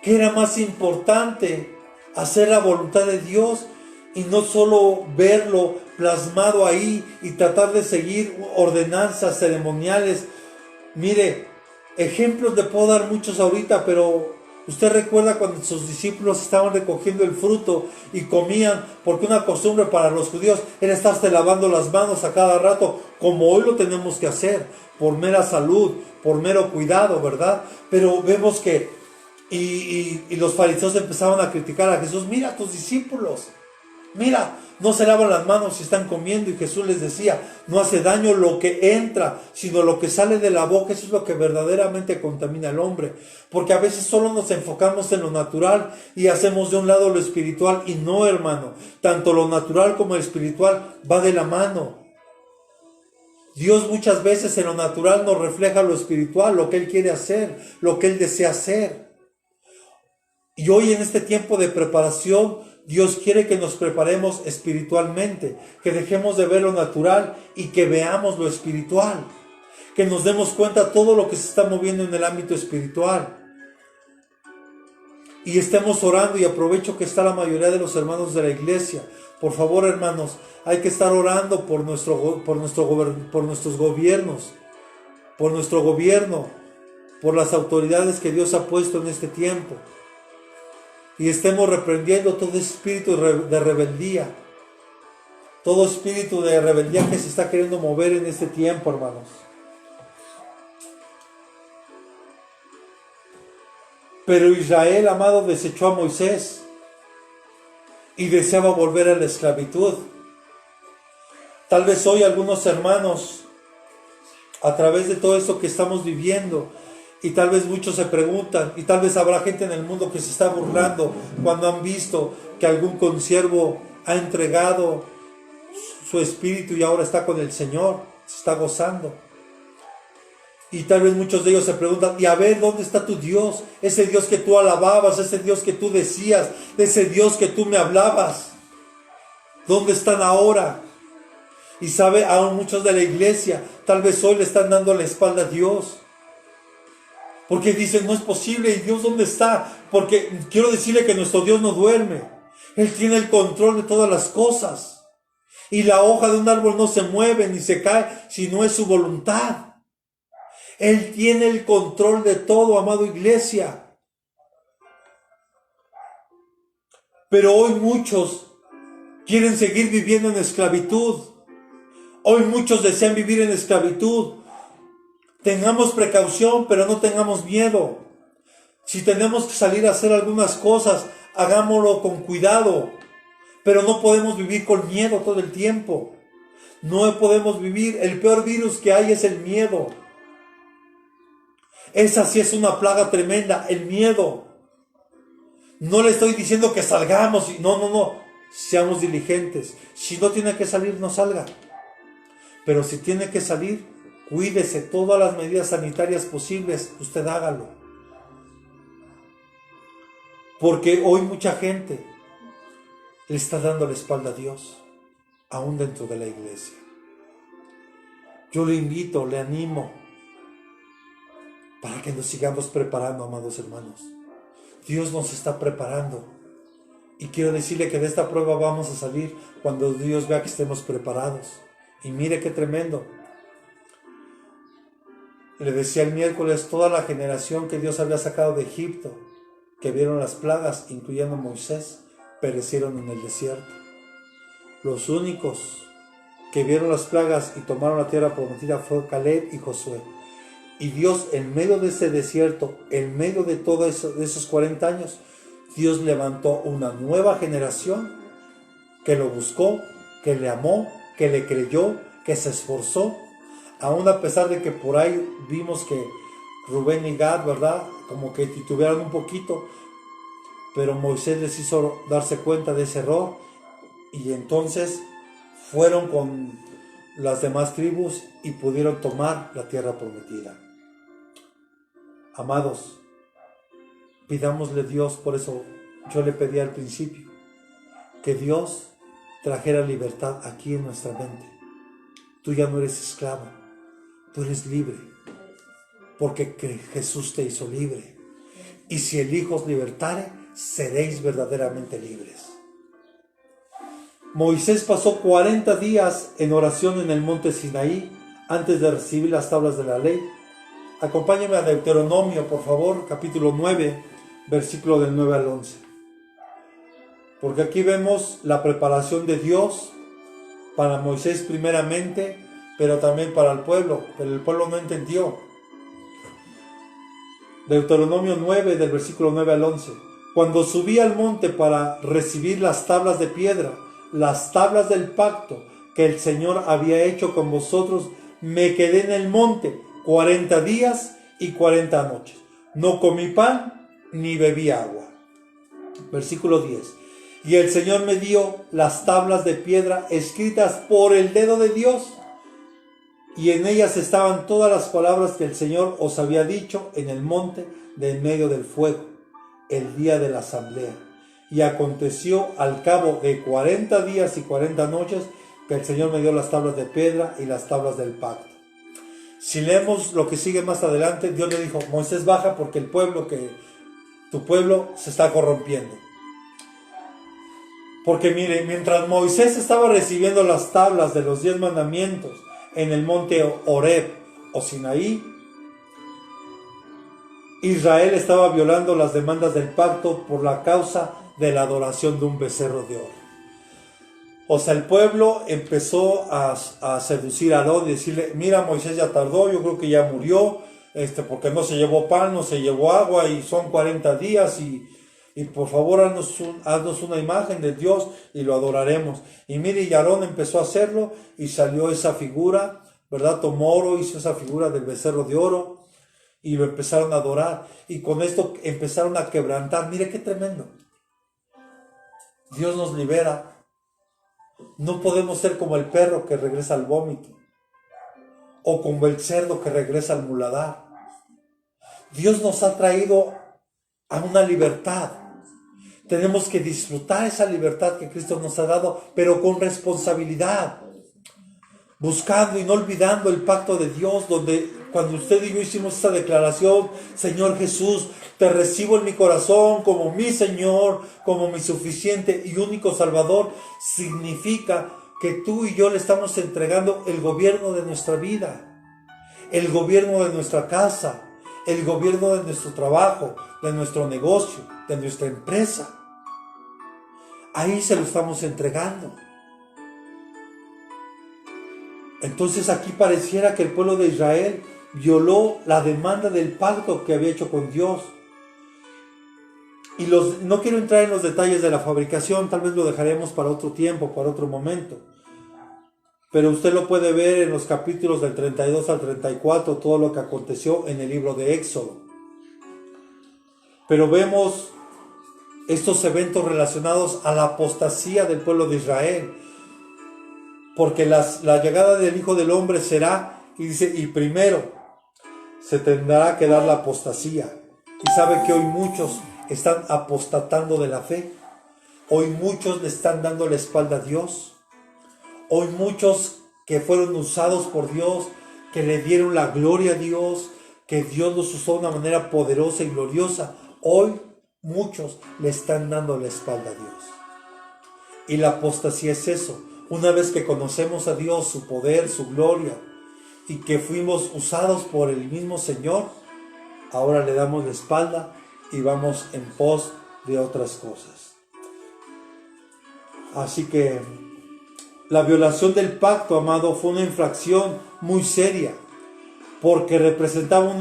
que era más importante hacer la voluntad de Dios y no solo verlo plasmado ahí y tratar de seguir ordenanzas ceremoniales. Mire, ejemplos le puedo dar muchos ahorita, pero usted recuerda cuando sus discípulos estaban recogiendo el fruto y comían, porque una costumbre para los judíos era estarse lavando las manos a cada rato, como hoy lo tenemos que hacer, por mera salud, por mero cuidado, ¿verdad? Pero vemos que, y los fariseos empezaban a criticar a Jesús. Mira a tus discípulos, mira, no se lavan las manos si están comiendo, y Jesús les decía, no hace daño lo que entra, sino lo que sale de la boca. Eso es lo que verdaderamente contamina al hombre, porque a veces solo nos enfocamos en lo natural y hacemos de un lado lo espiritual, y no, hermano, tanto lo natural como el espiritual va de la mano. Dios muchas veces en lo natural nos refleja lo espiritual, lo que Él quiere hacer, lo que Él desea hacer. Y hoy en este tiempo de preparación, Dios quiere que nos preparemos espiritualmente, que dejemos de ver lo natural y que veamos lo espiritual, que nos demos cuenta de todo lo que se está moviendo en el ámbito espiritual. Y estemos orando, y aprovecho que está la mayoría de los hermanos de la iglesia. Por favor, hermanos, hay que estar orando por nuestros gobiernos, por nuestro gobierno, por las autoridades que Dios ha puesto en este tiempo. Y estemos reprendiendo todo espíritu de rebeldía. Todo espíritu de rebeldía que se está queriendo mover en este tiempo, hermanos. Pero Israel, amado, desechó a Moisés y deseaba volver a la esclavitud. Tal vez hoy algunos hermanos, a través de todo esto que estamos viviendo, y tal vez muchos se preguntan, y tal vez habrá gente en el mundo que se está burlando cuando han visto que algún consiervo ha entregado su espíritu y ahora está con el Señor, se está gozando. Y tal vez muchos de ellos se preguntan, y a ver, ¿dónde está tu Dios? Ese Dios que tú alababas, ese Dios que tú decías, ese Dios que tú me hablabas. ¿Dónde están ahora? Y sabe, aún muchos de la iglesia, tal vez hoy le están dando la espalda a Dios. Porque dicen, no es posible, ¿y Dios dónde está? Porque quiero decirle que nuestro Dios no duerme. Él tiene el control de todas las cosas. Y la hoja de un árbol no se mueve ni se cae si no es su voluntad. Él tiene el control de todo, amado iglesia. Pero hoy muchos quieren seguir viviendo en esclavitud. Hoy muchos desean vivir en esclavitud. Tengamos precaución, pero no tengamos miedo. Si tenemos que salir a hacer algunas cosas, hagámoslo con cuidado. Pero no podemos vivir con miedo todo el tiempo. No podemos vivir. El peor virus que hay es el miedo. Esa sí es una plaga tremenda, el miedo. No le estoy diciendo que salgamos, no. Seamos diligentes. Si no tiene que salir, no salga. Pero si tiene que salir, cuídese, todas las medidas sanitarias posibles, usted hágalo. Porque hoy mucha gente le está dando la espalda a Dios, aún dentro de la iglesia. Yo le invito, le animo, para que nos sigamos preparando, amados hermanos. Dios nos está preparando. Y quiero decirle que de esta prueba vamos a salir cuando Dios vea que estemos preparados. Y mire qué tremendo. Le decía el miércoles, toda la generación que Dios había sacado de Egipto, que vieron las plagas, incluyendo Moisés, perecieron en el desierto. Los únicos que vieron las plagas y tomaron la tierra prometida fue Caleb y Josué. Y Dios, en medio de ese desierto, en medio de todo eso, de esos 40 años, Dios levantó una nueva generación que lo buscó, que le amó, que le creyó, que se esforzó. Aún a pesar de que por ahí vimos que Rubén y Gad, ¿verdad?, como que titubearon un poquito, pero Moisés les hizo darse cuenta de ese error y entonces fueron con las demás tribus y pudieron tomar la tierra prometida. Amados, pidámosle a Dios, por eso yo le pedí al principio, que Dios trajera libertad aquí en nuestra mente. Tú ya no eres esclavo, tú eres libre, porque Jesús te hizo libre. Y si el Hijo os libertare, seréis verdaderamente libres. Moisés pasó 40 días en oración en el monte Sinaí antes de recibir las tablas de la ley. Acompáñame a Deuteronomio, por favor, capítulo 9, versículo del 9 al 11. Porque aquí vemos la preparación de Dios para Moisés primeramente, pero también para el pueblo. Pero el pueblo no entendió. Deuteronomio 9, del versículo 9 al 11. Cuando subí al monte para recibir las tablas de piedra, las tablas del pacto que el Señor había hecho con vosotros, me quedé en el monte 40 días y 40 noches. No comí pan ni bebí agua. Versículo 10. Y el Señor me dio las tablas de piedra escritas por el dedo de Dios, y en ellas estaban todas las palabras que el Señor os había dicho en el monte de en medio del fuego, el día de la asamblea. Y aconteció al cabo de 40 días y 40 noches que el Señor me dio las tablas de piedra y las tablas del pacto. Si leemos lo que sigue más adelante, Dios le dijo: Moisés, baja porque tu pueblo se está corrompiendo. Porque mire, mientras Moisés estaba recibiendo las tablas de los 10 mandamientos en el monte Horeb o Sinaí, Israel estaba violando las demandas del pacto por la causa de la adoración de un becerro de oro. O sea, el pueblo empezó a seducir a Aarón y decirle: mira, Moisés ya tardó, yo creo que ya murió, porque no se llevó pan, no se llevó agua, y son 40 días, y por favor haznos una imagen de Dios y lo adoraremos. Y mire, y Aarón empezó a hacerlo y salió esa figura, ¿verdad? Tomó oro, hizo esa figura del becerro de oro y lo empezaron a adorar. Y con esto empezaron a quebrantar. Mire qué tremendo. Dios nos libera. No podemos ser como el perro que regresa al vómito, o como el cerdo que regresa al muladar. Dios nos ha traído a una libertad. Tenemos que disfrutar esa libertad que Cristo nos ha dado, pero con responsabilidad, buscando y no olvidando el pacto de Dios, donde cuando usted y yo hicimos esa declaración: Señor Jesús, te recibo en mi corazón como mi Señor, como mi suficiente y único Salvador, significa que tú y yo le estamos entregando el gobierno de nuestra vida, el gobierno de nuestra casa, el gobierno de nuestro trabajo, de nuestro negocio, de nuestra empresa. Ahí se lo estamos entregando. Entonces aquí pareciera que el pueblo de Israel violó la demanda del pacto que había hecho con Dios. Y no quiero entrar en los detalles de la fabricación, tal vez lo dejaremos para otro tiempo, para otro momento. pero usted lo puede ver en los capítulos del 32 al 34, todo lo que aconteció en el libro de Éxodo. Pero vemos estos eventos relacionados a la apostasía del pueblo de Israel, porque la llegada del Hijo del Hombre será, y dice, y primero se tendrá que dar la apostasía. Y sabe que hoy muchos están apostatando de la fe, hoy muchos le están dando la espalda a Dios, hoy muchos que fueron usados por Dios, que le dieron la gloria a Dios, que Dios los usó de una manera poderosa y gloriosa, hoy muchos le están dando la espalda a Dios. Y la apostasía es eso. Una vez que conocemos a Dios, su poder, su gloria, y que fuimos usados por el mismo Señor, ahora le damos la espalda y vamos en pos de otras cosas. Así que la violación del pacto, amado, fue una infracción muy seria, porque representaba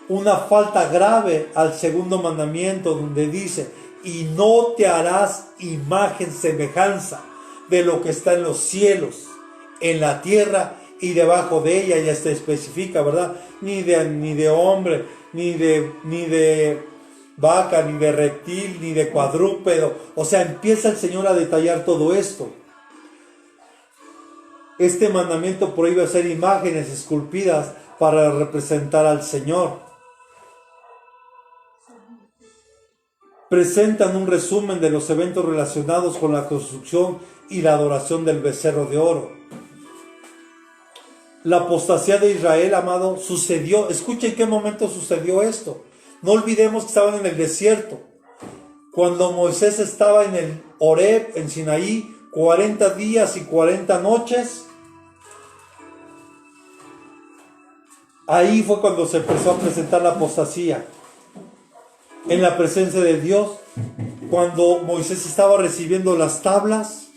una falta grave al segundo mandamiento, donde dice, y no te harás imagen semejanza de lo que está en los cielos, en la tierra y debajo de ella. Ya se especifica, ¿verdad? Ni de hombre, ni de vaca, ni de reptil, ni de cuadrúpedo. O sea, empieza el Señor a detallar todo esto. Este mandamiento prohíbe hacer imágenes esculpidas para representar al Señor. Presentan un resumen de los eventos relacionados con la construcción y la adoración del becerro de oro. La apostasía de Israel, amado, sucedió. Escuchen qué momento sucedió esto. No olvidemos que estaban en el desierto. Cuando Moisés estaba en el Horeb, en Sinaí, 40 días y 40 noches. Ahí fue cuando se empezó a presentar la apostasía. En la presencia de Dios, cuando Moisés estaba recibiendo las tablas,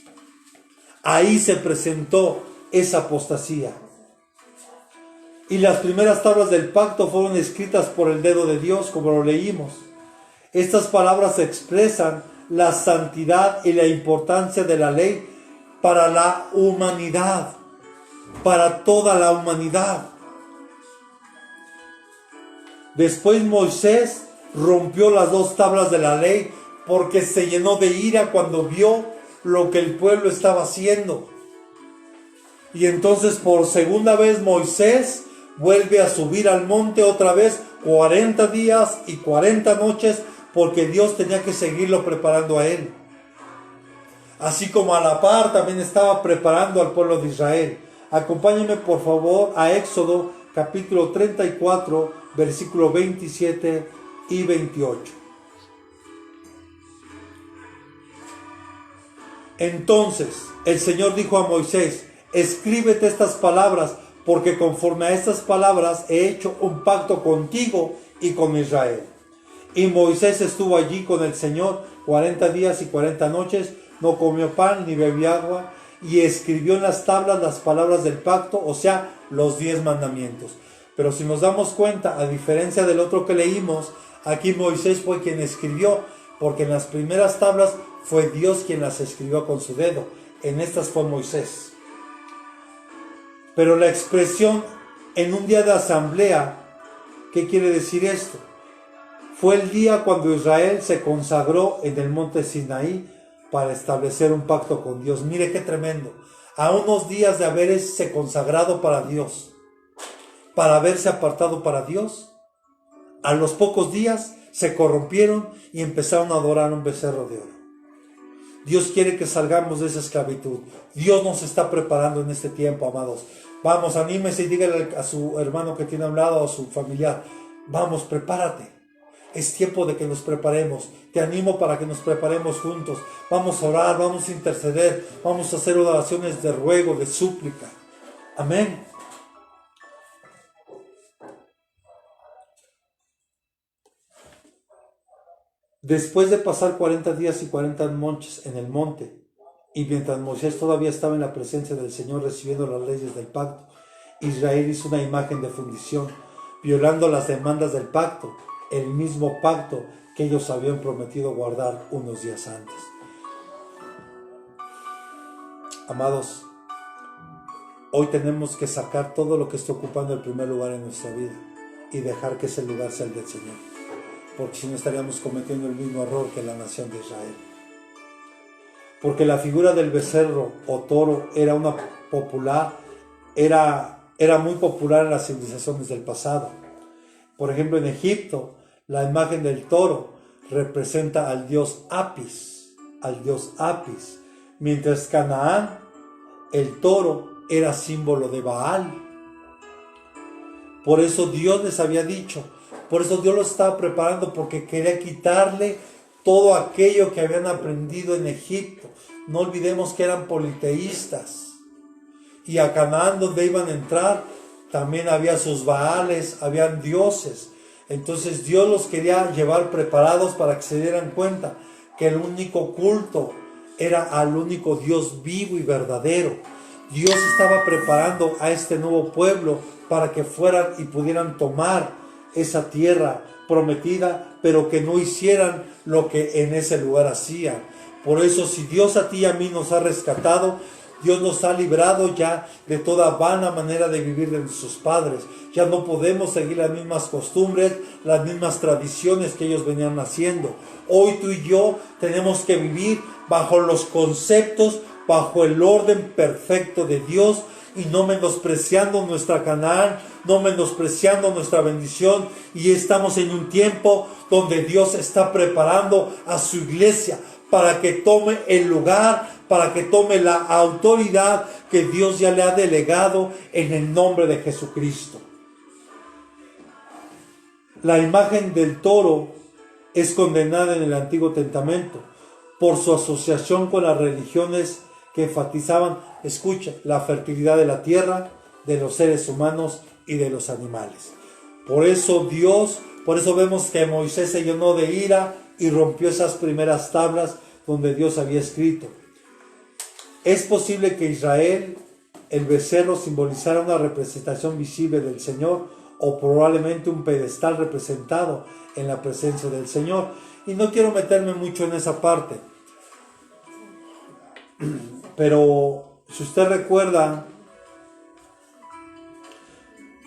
ahí se presentó esa apostasía. Y las primeras tablas del pacto fueron escritas por el dedo de Dios, como lo leímos. Estas palabras expresan la santidad y la importancia de la ley para la humanidad, para toda la humanidad. Después Moisés rompió las dos tablas de la ley porque se llenó de ira cuando vio lo que el pueblo estaba haciendo. Y entonces por segunda vez Moisés vuelve a subir al monte otra vez 40 días y 40 noches, porque Dios tenía que seguirlo preparando a él. Así como a la par también estaba preparando al pueblo de Israel. Acompáñenme por favor a Éxodo capítulo 34, versículo 27 y 28. Entonces el Señor dijo a Moisés: escríbete estas palabras, porque conforme a estas palabras he hecho un pacto contigo y con Israel. Y Moisés estuvo allí con el Señor 40 días y 40 noches, no comió pan ni bebió agua, y escribió en las tablas las palabras del pacto, o sea, los 10 mandamientos. Pero si nos damos cuenta, a diferencia del otro que leímos, aquí Moisés fue quien escribió, porque en las primeras tablas fue Dios quien las escribió con su dedo. En estas fue Moisés. Pero la expresión en un día de asamblea, ¿qué quiere decir esto? Fue el día cuando Israel se consagró en el monte Sinaí para establecer un pacto con Dios. Mire qué tremendo. A unos días de haberse consagrado para Dios, para haberse apartado para Dios, a los pocos días se corrompieron y empezaron a adorar un becerro de oro. Dios quiere que salgamos de esa esclavitud. Dios nos está preparando en este tiempo, amados. Vamos, anímese y dígale a su hermano que tiene a un lado, a su familiar: vamos, prepárate. Es tiempo de que nos preparemos. Te animo para que nos preparemos juntos. Vamos a orar, vamos a interceder, vamos a hacer oraciones de ruego, de súplica. Amén. Después de pasar 40 días y 40 noches en el monte, y mientras Moisés todavía estaba en la presencia del Señor recibiendo las leyes del pacto, Israel hizo una imagen de fundición, violando las demandas del pacto, el mismo pacto que ellos habían prometido guardar unos días antes. Amados, hoy tenemos que sacar todo lo que está ocupando el primer lugar en nuestra vida y dejar que ese lugar sea el del Señor, porque si no estaríamos cometiendo el mismo error que la nación de Israel. Porque la figura del becerro o toro era muy popular en las civilizaciones del pasado. Por ejemplo, en Egipto, la imagen del toro representa al dios Apis, mientras Canaán, el toro era símbolo de Baal. Por eso Dios les había dicho, por eso Dios los estaba preparando, porque quería quitarle todo aquello que habían aprendido en Egipto. No olvidemos que eran politeístas. Y a Canaán, donde iban a entrar, también había sus Baales, habían dioses. Entonces Dios los quería llevar preparados para que se dieran cuenta que el único culto era al único Dios vivo y verdadero. Dios estaba preparando a este nuevo pueblo para que fueran y pudieran tomar esa tierra prometida, pero que no hicieran lo que en ese lugar hacían. Por eso, si Dios a ti y a mí nos ha rescatado, Dios nos ha librado ya de toda vana manera de vivir de nuestros padres. Ya no podemos seguir las mismas costumbres, las mismas tradiciones que ellos venían haciendo. Hoy tú y yo tenemos que vivir bajo los conceptos, bajo el orden perfecto de Dios, y no menospreciando nuestra Canaán, no menospreciando nuestra bendición. Y estamos en un tiempo donde Dios está preparando a su iglesia para que tome el lugar, para que tome la autoridad que Dios ya le ha delegado en el nombre de Jesucristo. La imagen del toro es condenada en el Antiguo Testamento por su asociación con las religiones que enfatizaban, escucha, la fertilidad de la tierra, de los seres humanos y de los animales. Por eso vemos que Moisés se llenó de ira y rompió esas primeras tablas donde Dios había escrito. Es posible que Israel, el becerro, simbolizara una representación visible del Señor, o probablemente un pedestal representado en la presencia del Señor. Y no quiero meterme mucho en esa parte, pero si usted recuerda,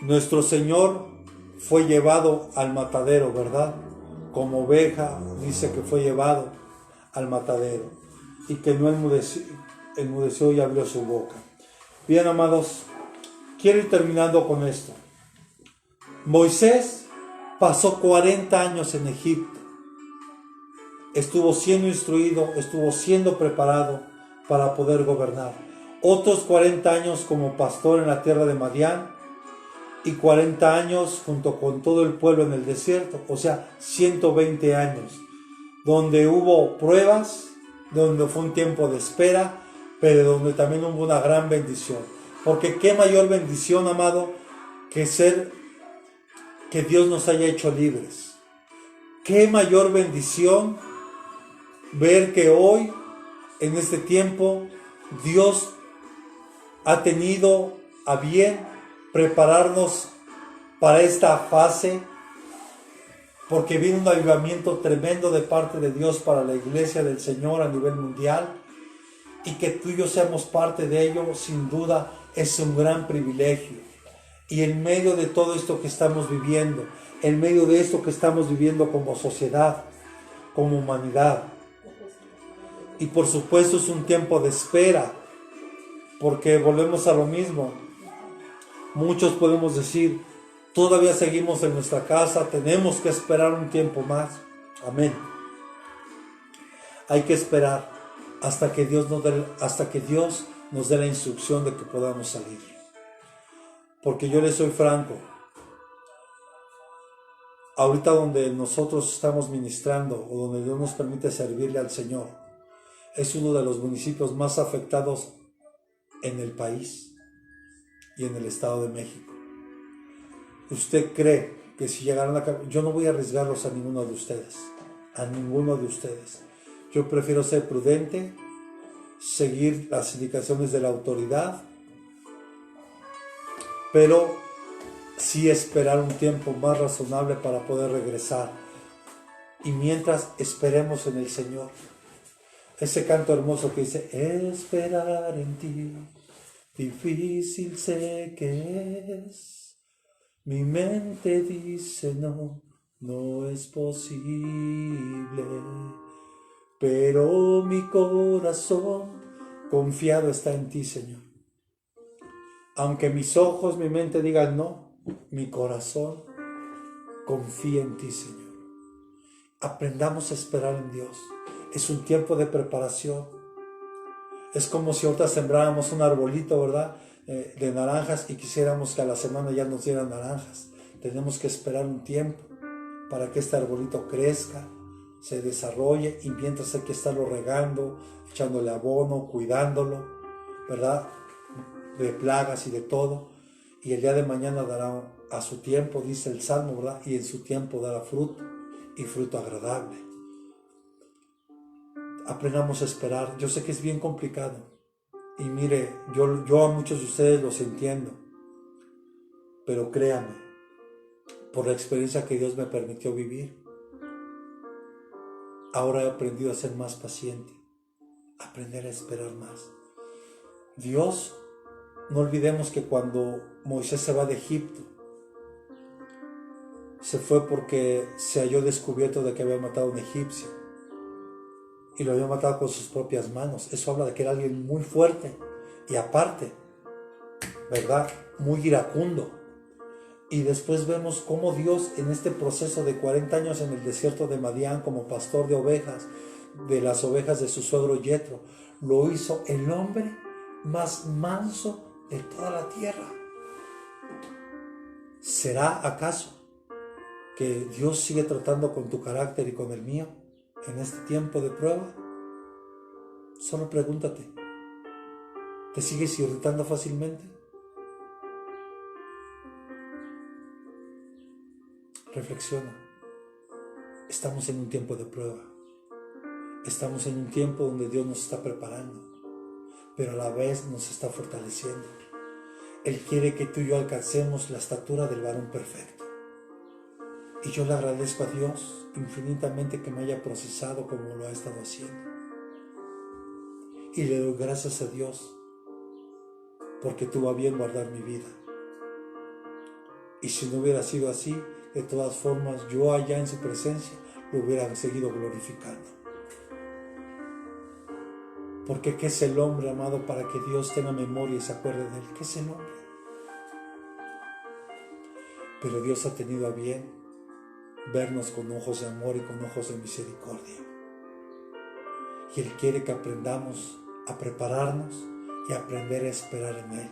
nuestro Señor fue llevado al matadero, ¿verdad? Como oveja, dice que fue llevado al matadero y que no enmudeció y abrió su boca. Bien, amados, quiero ir terminando con esto. Moisés pasó 40 años en Egipto. Estuvo siendo instruido, estuvo siendo preparado para poder gobernar. Otros 40 años como pastor en la tierra de Madián y 40 años junto con todo el pueblo en el desierto, o sea, 120 años, donde hubo pruebas, donde fue un tiempo de espera, pero donde también hubo una gran bendición. Porque qué mayor bendición, amado, que Dios nos haya hecho libres. Qué mayor bendición ver que hoy, en este tiempo, Dios ha tenido a bien prepararnos para esta fase, porque viene un avivamiento tremendo de parte de Dios para la iglesia del Señor a nivel mundial, y que tú y yo seamos parte de ello, sin duda, es un gran privilegio. Y en medio de todo esto que estamos viviendo, en medio de esto que estamos viviendo como sociedad, como humanidad, y por supuesto es un tiempo de espera, porque volvemos a lo mismo. Muchos podemos decir, todavía seguimos en nuestra casa, tenemos que esperar un tiempo más. Amén. Hay que esperar hasta que Dios nos dé la instrucción de que podamos salir. Porque yo les soy franco, ahorita donde nosotros estamos ministrando, o donde Dios nos permite servirle al Señor, es uno de los municipios más afectados en el país y en el Estado de México. ¿Usted cree que si llegaran a... Yo no voy a arriesgarlos a ninguno de ustedes, Yo prefiero ser prudente, seguir las indicaciones de la autoridad, pero sí esperar un tiempo más razonable para poder regresar. Y mientras, esperemos en el Señor. Ese canto hermoso que dice, esperar en ti, difícil sé que es. Mi mente dice no, no es posible. Pero mi corazón confiado está en ti, Señor. Aunque mis ojos, mi mente digan no, mi corazón confía en ti, Señor. Aprendamos a esperar en Dios. Es un tiempo de preparación. Es como si ahorita sembráramos un arbolito, ¿verdad? De naranjas y quisiéramos que a la semana ya nos dieran naranjas. Tenemos que esperar un tiempo para que este arbolito crezca, se desarrolle, y mientras hay que estarlo regando, echándole abono, cuidándolo, ¿verdad? De plagas y de todo. Y el día de mañana dará a su tiempo, dice el Salmo, ¿verdad? Y en su tiempo dará fruto, y fruto agradable. Aprendamos a esperar. Yo sé que es bien complicado. Y mire, yo a muchos de ustedes los entiendo. Pero créanme, por la experiencia que Dios me permitió vivir, ahora he aprendido a ser más paciente, aprender a esperar más. Dios, no olvidemos que cuando Moisés se va de Egipto, se fue porque se halló descubierto de que había matado a un egipcio, y lo había matado con sus propias manos. Eso habla de que era alguien muy fuerte, y aparte, ¿verdad?, muy iracundo. Y después vemos cómo Dios, en este proceso de 40 años en el desierto de Madián como pastor de ovejas, de las ovejas de su suegro Yetro, lo hizo el hombre más manso de toda la tierra. ¿Será acaso que Dios sigue tratando con tu carácter y con el mío en este tiempo de prueba? Solo pregúntate, ¿te sigues irritando fácilmente? Reflexiona. Estamos en un tiempo de prueba. Estamos en un tiempo donde Dios nos está preparando, pero a la vez nos está fortaleciendo. Él quiere que tú y yo alcancemos la estatura del varón perfecto. Y yo le agradezco a Dios infinitamente que me haya procesado como lo ha estado haciendo. Y le doy gracias a Dios porque tuvo a bien guardar mi vida. Y si no hubiera sido así, de todas formas, yo allá en su presencia lo hubiera seguido glorificando. Porque ¿qué es el hombre, amado, para que Dios tenga memoria y se acuerde de él? ¿Qué es el hombre? Pero Dios ha tenido a bien vernos con ojos de amor y con ojos de misericordia. Y Él quiere que aprendamos a prepararnos y a aprender a esperar en Él.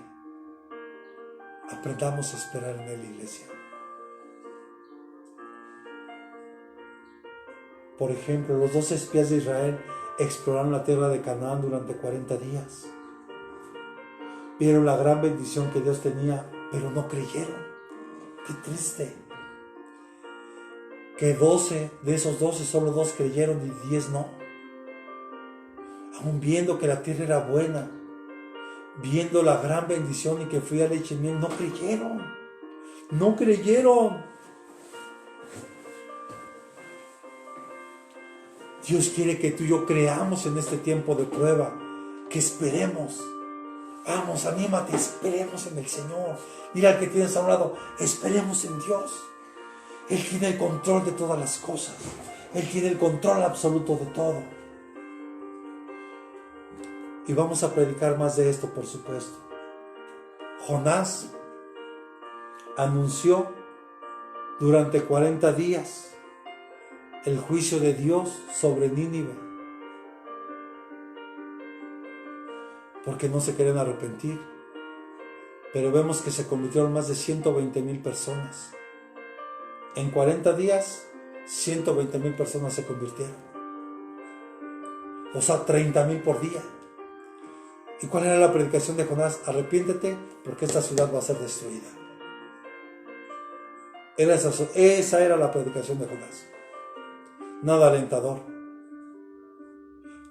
Aprendamos a esperar en Él, iglesia. Por ejemplo, los 12 espías de Israel exploraron la tierra de Canaán durante 40 días. Vieron la gran bendición que Dios tenía, pero no creyeron. Qué triste. Que 12 de esos 12, solo 2 creyeron y 10 no. Aún viendo que la tierra era buena, viendo la gran bendición y que fluía leche y miel, no creyeron. No creyeron. Dios quiere que tú y yo creamos en este tiempo de prueba, que esperemos. Vamos, anímate, esperemos en el Señor. Mira al que tienes a un lado, esperemos en Dios. Él tiene el control de todas las cosas. Él tiene el control absoluto de todo. Y vamos a predicar más de esto, por supuesto. Jonás anunció durante 40 días el juicio de Dios sobre Nínive, porque no se querían arrepentir. Pero vemos que se convirtieron más de 120,000 personas. En 40 días, 120,000 personas se convirtieron. O sea, 30,000 por día. ¿Y cuál era la predicación de Jonás? Arrepiéntete porque esta ciudad va a ser destruida. Esa era la predicación de Jonás. Nada alentador.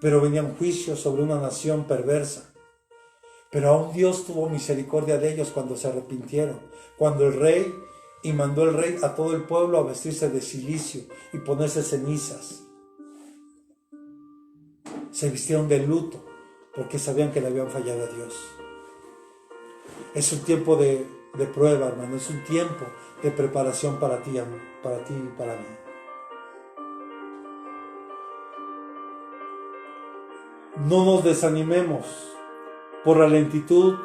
Pero venía un juicio sobre una nación perversa. Pero aún Dios tuvo misericordia de ellos cuando se arrepintieron. Cuando mandó el rey a todo el pueblo a vestirse de cilicio y ponerse cenizas. se vistieron de luto porque sabían que le habían fallado a Dios. Es un tiempo de prueba, hermano, es un tiempo de preparación para ti y para mí. No nos desanimemos por la lentitud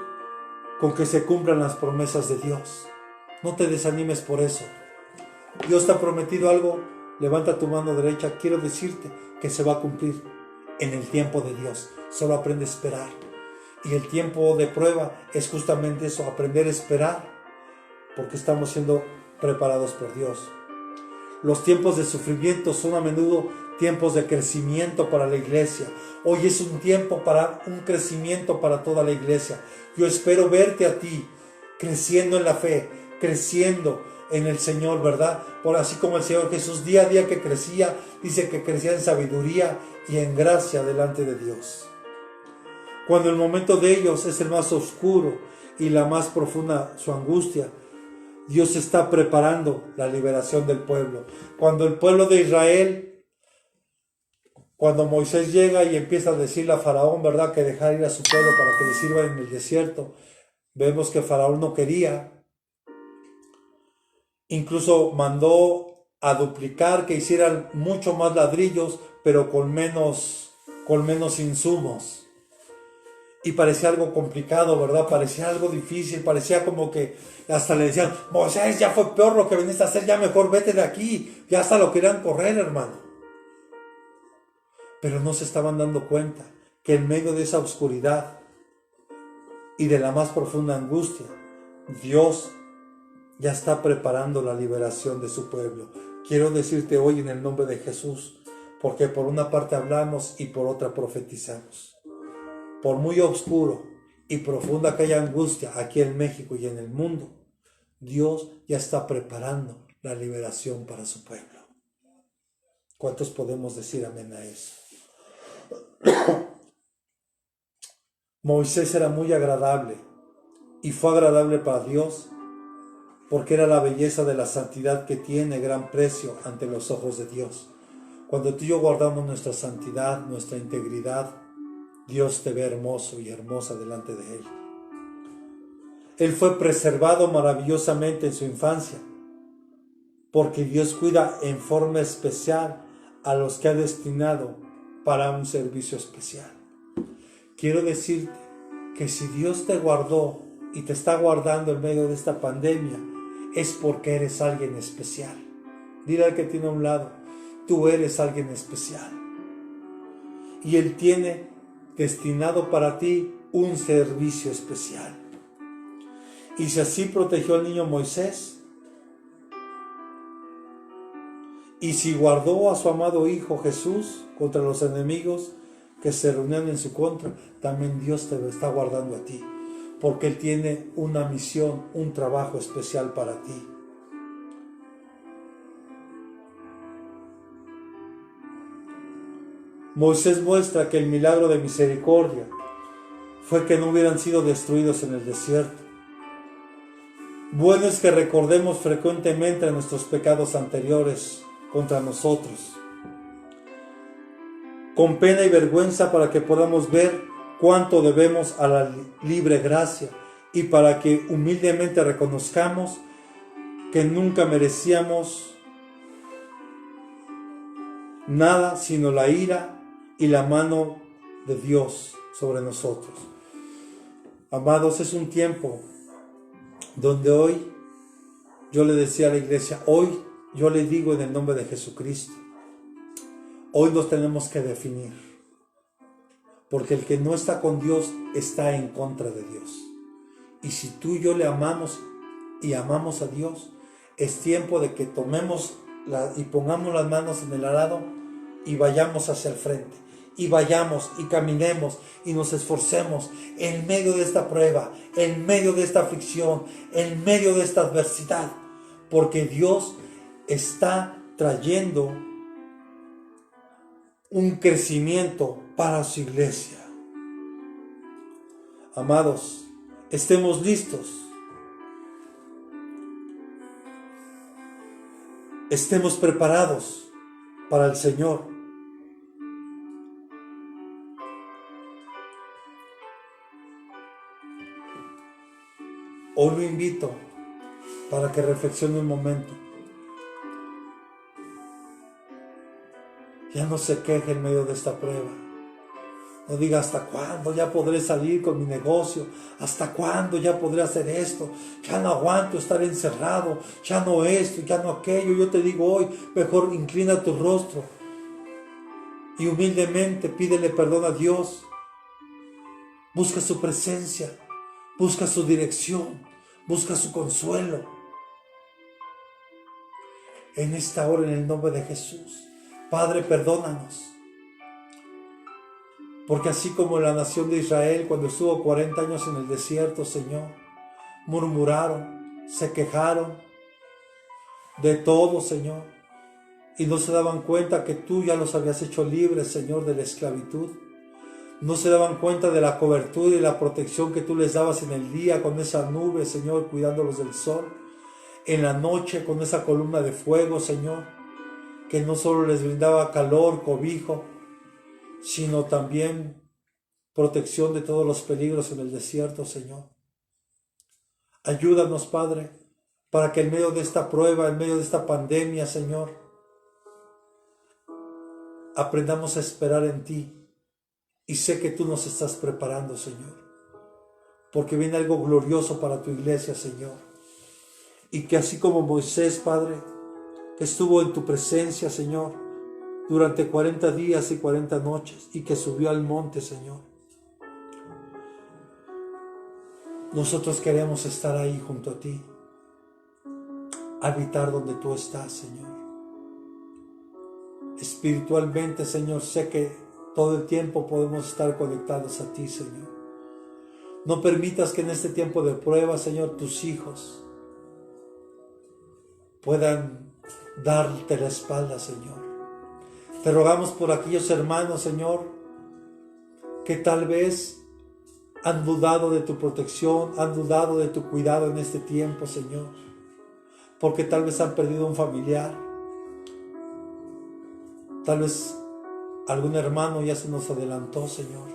con que se cumplan las promesas de Dios. No te desanimes por eso. Dios te ha prometido algo, levanta tu mano derecha. Quiero decirte que se va a cumplir en el tiempo de Dios. Solo aprende a esperar. Y el tiempo de prueba es justamente eso, aprender a esperar, porque estamos siendo preparados por Dios. Los tiempos de sufrimiento son a menudo tiempos de crecimiento para la iglesia. Hoy es un tiempo para un crecimiento para toda la iglesia. Yo espero verte a ti creciendo en la fe, creciendo en el Señor, ¿verdad? Por así como el Señor Jesús día a día que crecía, dice que crecía en sabiduría y en gracia delante de Dios. Cuando el momento de ellos es el más oscuro y la más profunda su angustia, Dios está preparando la liberación del pueblo. Cuando el pueblo de Israel, cuando Moisés llega y empieza a decirle a Faraón, ¿verdad?, que dejar ir a su pueblo para que le sirva en el desierto, vemos que Faraón no quería. Incluso mandó a duplicar, que hicieran mucho más ladrillos, pero con menos insumos. Y parecía algo complicado, ¿verdad? Parecía algo difícil, parecía como que hasta le decían, Moisés, ya fue peor lo que viniste a hacer, ya mejor vete de aquí. Ya hasta lo querían correr, hermano. Pero no se estaban dando cuenta que en medio de esa oscuridad y de la más profunda angustia, Dios ya está preparando la liberación de su pueblo. Quiero decirte hoy en el nombre de Jesús, porque por una parte hablamos y por otra profetizamos. Por muy oscuro y profunda que haya angustia aquí en México y en el mundo, Dios ya está preparando la liberación para su pueblo. ¿Cuántos podemos decir amén a eso? Moisés era muy agradable y fue agradable para Dios porque era la belleza de la santidad que tiene gran precio ante los ojos de Dios. Cuando tú y yo guardamos nuestra santidad, nuestra integridad, Dios te ve hermoso y hermosa delante de Él. Él fue preservado maravillosamente en su infancia, porque Dios cuida en forma especial a los que ha destinado para un servicio especial. Quiero decirte que si Dios te guardó y te está guardando en medio de esta pandemia, es porque eres alguien especial. Dile al que tiene a un lado, tú eres alguien especial. Y Él tiene destinado para ti un servicio especial. Y si así protegió al niño Moisés, y si guardó a su amado Hijo Jesús contra los enemigos que se reunían en su contra, también Dios te está guardando a ti, porque Él tiene una misión, un trabajo especial para ti. Moisés muestra que el milagro de misericordia fue que no hubieran sido destruidos en el desierto. Bueno es que recordemos frecuentemente nuestros pecados anteriores contra nosotros, con pena y vergüenza, para que podamos ver cuánto debemos a la libre gracia y para que humildemente reconozcamos que nunca merecíamos nada sino la ira y la mano de Dios sobre nosotros. Amados, es un tiempo donde hoy yo le decía a la iglesia, hoy yo le digo en el nombre de Jesucristo, hoy nos tenemos que definir, porque el que no está con Dios está en contra de Dios. Y si tú y yo le amamos y amamos a Dios, es tiempo de que tomemos y pongamos las manos en el arado y vayamos hacia el frente, y vayamos y caminemos y nos esforcemos en medio de esta prueba, en medio de esta aflicción, en medio de esta adversidad, porque Dios está trayendo un crecimiento para su iglesia. Amados, estemos listos, estemos preparados para el Señor. Hoy lo invito para que reflexione un momento. Ya no se queje en medio de esta prueba. No diga hasta cuándo ya podré salir con mi negocio, hasta cuándo ya podré hacer esto, ya no aguanto estar encerrado, ya no esto, ya no aquello. Yo te digo hoy, mejor inclina tu rostro y humildemente pídele perdón a Dios. Busca su presencia, busca su dirección, busca su consuelo. En esta hora, en el nombre de Jesús, Padre, perdónanos. Porque así como la nación de Israel, cuando estuvo 40 años en el desierto, Señor, murmuraron, se quejaron de todo, Señor, y no se daban cuenta que tú ya los habías hecho libres, Señor, de la esclavitud. No se daban cuenta de la cobertura y la protección que tú les dabas en el día con esa nube, Señor, cuidándolos del sol. En la noche con esa columna de fuego, Señor, que no solo les brindaba calor, cobijo, sino también protección de todos los peligros en el desierto, Señor. Ayúdanos, Padre, para que en medio de esta prueba, en medio de esta pandemia, Señor, aprendamos a esperar en ti. Y sé que tú nos estás preparando, Señor, porque viene algo glorioso para tu iglesia, Señor. Y que así como Moisés, Padre, que estuvo en tu presencia, Señor, durante 40 días y 40 noches, y que subió al monte, Señor, nosotros queremos estar ahí junto a ti, habitar donde tú estás, Señor. Espiritualmente, Señor, sé que todo el tiempo podemos estar conectados a ti, Señor. No permitas que en este tiempo de prueba, Señor, tus hijos puedan darte la espalda, Señor. Te rogamos por aquellos hermanos, Señor, que tal vez han dudado de tu protección, han dudado de tu cuidado en este tiempo, Señor, porque tal vez han perdido un familiar, tal vez algún hermano ya se nos adelantó, Señor.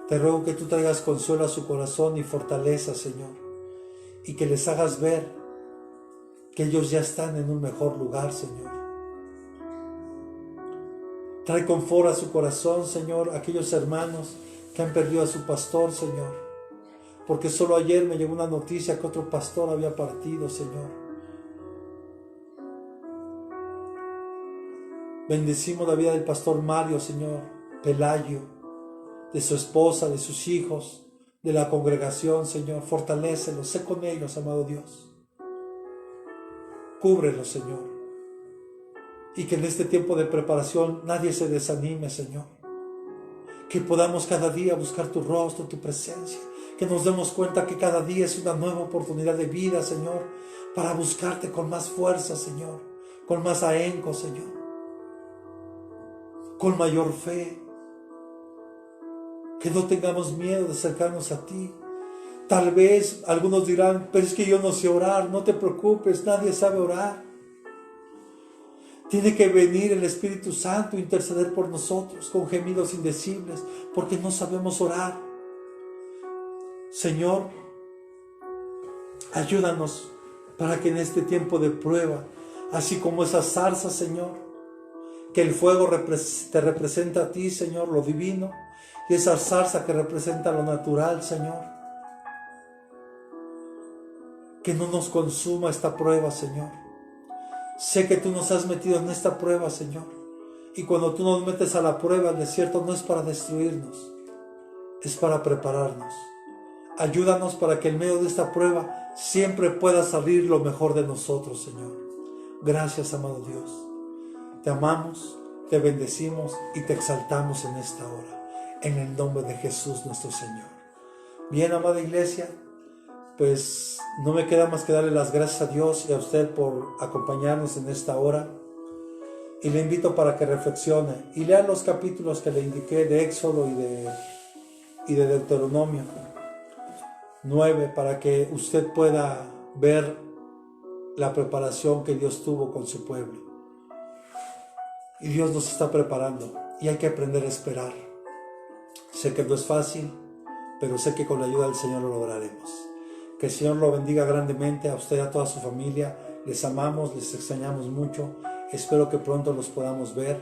Te ruego que tú traigas consuelo a su corazón y fortaleza, Señor, y que les hagas ver que ellos ya están en un mejor lugar, Señor. Trae confort a su corazón, Señor, a aquellos hermanos que han perdido a su pastor, Señor, porque solo ayer me llegó una noticia que otro pastor había partido, Señor. Bendecimos la vida del pastor Mario, Señor, Pelayo, de su esposa, de sus hijos, de la congregación, Señor. Fortalécelos, sé con ellos, amado Dios. Cúbrelos, Señor. Y que en este tiempo de preparación nadie se desanime, Señor. Que podamos cada día buscar tu rostro, tu presencia. Que nos demos cuenta que cada día es una nueva oportunidad de vida, Señor, para buscarte con más fuerza, Señor, con más ahínco, Señor, con mayor fe. Que no tengamos miedo de acercarnos a ti. Tal vez algunos dirán, pero es que yo no sé orar. No te preocupes, nadie sabe orar. Tiene que venir el Espíritu Santo a interceder por nosotros con gemidos indecibles, porque no sabemos orar. Señor, ayúdanos para que en este tiempo de prueba, así como esas zarzas, Señor, que el fuego te representa a ti, Señor, lo divino, y esa zarza que representa lo natural, Señor, que no nos consuma esta prueba, Señor. Sé que tú nos has metido en esta prueba, Señor, y cuando tú nos metes a la prueba, el desierto no es para destruirnos, es para prepararnos. Ayúdanos para que en medio de esta prueba siempre pueda salir lo mejor de nosotros, Señor. Gracias, amado Dios. Te amamos, te bendecimos y te exaltamos en esta hora, en el nombre de Jesús nuestro Señor. Bien, amada iglesia, pues no me queda más que darle las gracias a Dios y a usted por acompañarnos en esta hora. Y le invito para que reflexione y lea los capítulos que le indiqué de Éxodo y de Deuteronomio 9, para que usted pueda ver la preparación que Dios tuvo con su pueblo. Y Dios nos está preparando y hay que aprender a esperar. Sé que no es fácil, pero sé que con la ayuda del Señor lo lograremos. Que el Señor lo bendiga grandemente a usted y a toda su familia. Les amamos, les extrañamos mucho. Espero que pronto los podamos ver.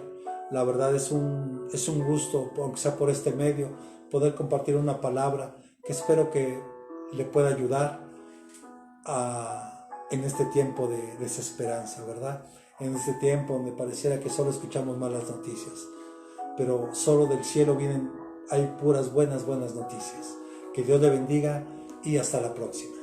La verdad es un gusto, aunque sea por este medio, poder compartir una palabra que espero que le pueda ayudar en este tiempo de desesperanza, ¿verdad? En este tiempo donde pareciera que solo escuchamos malas noticias, pero solo del cielo hay puras buenas noticias. Que Dios le bendiga y hasta la próxima.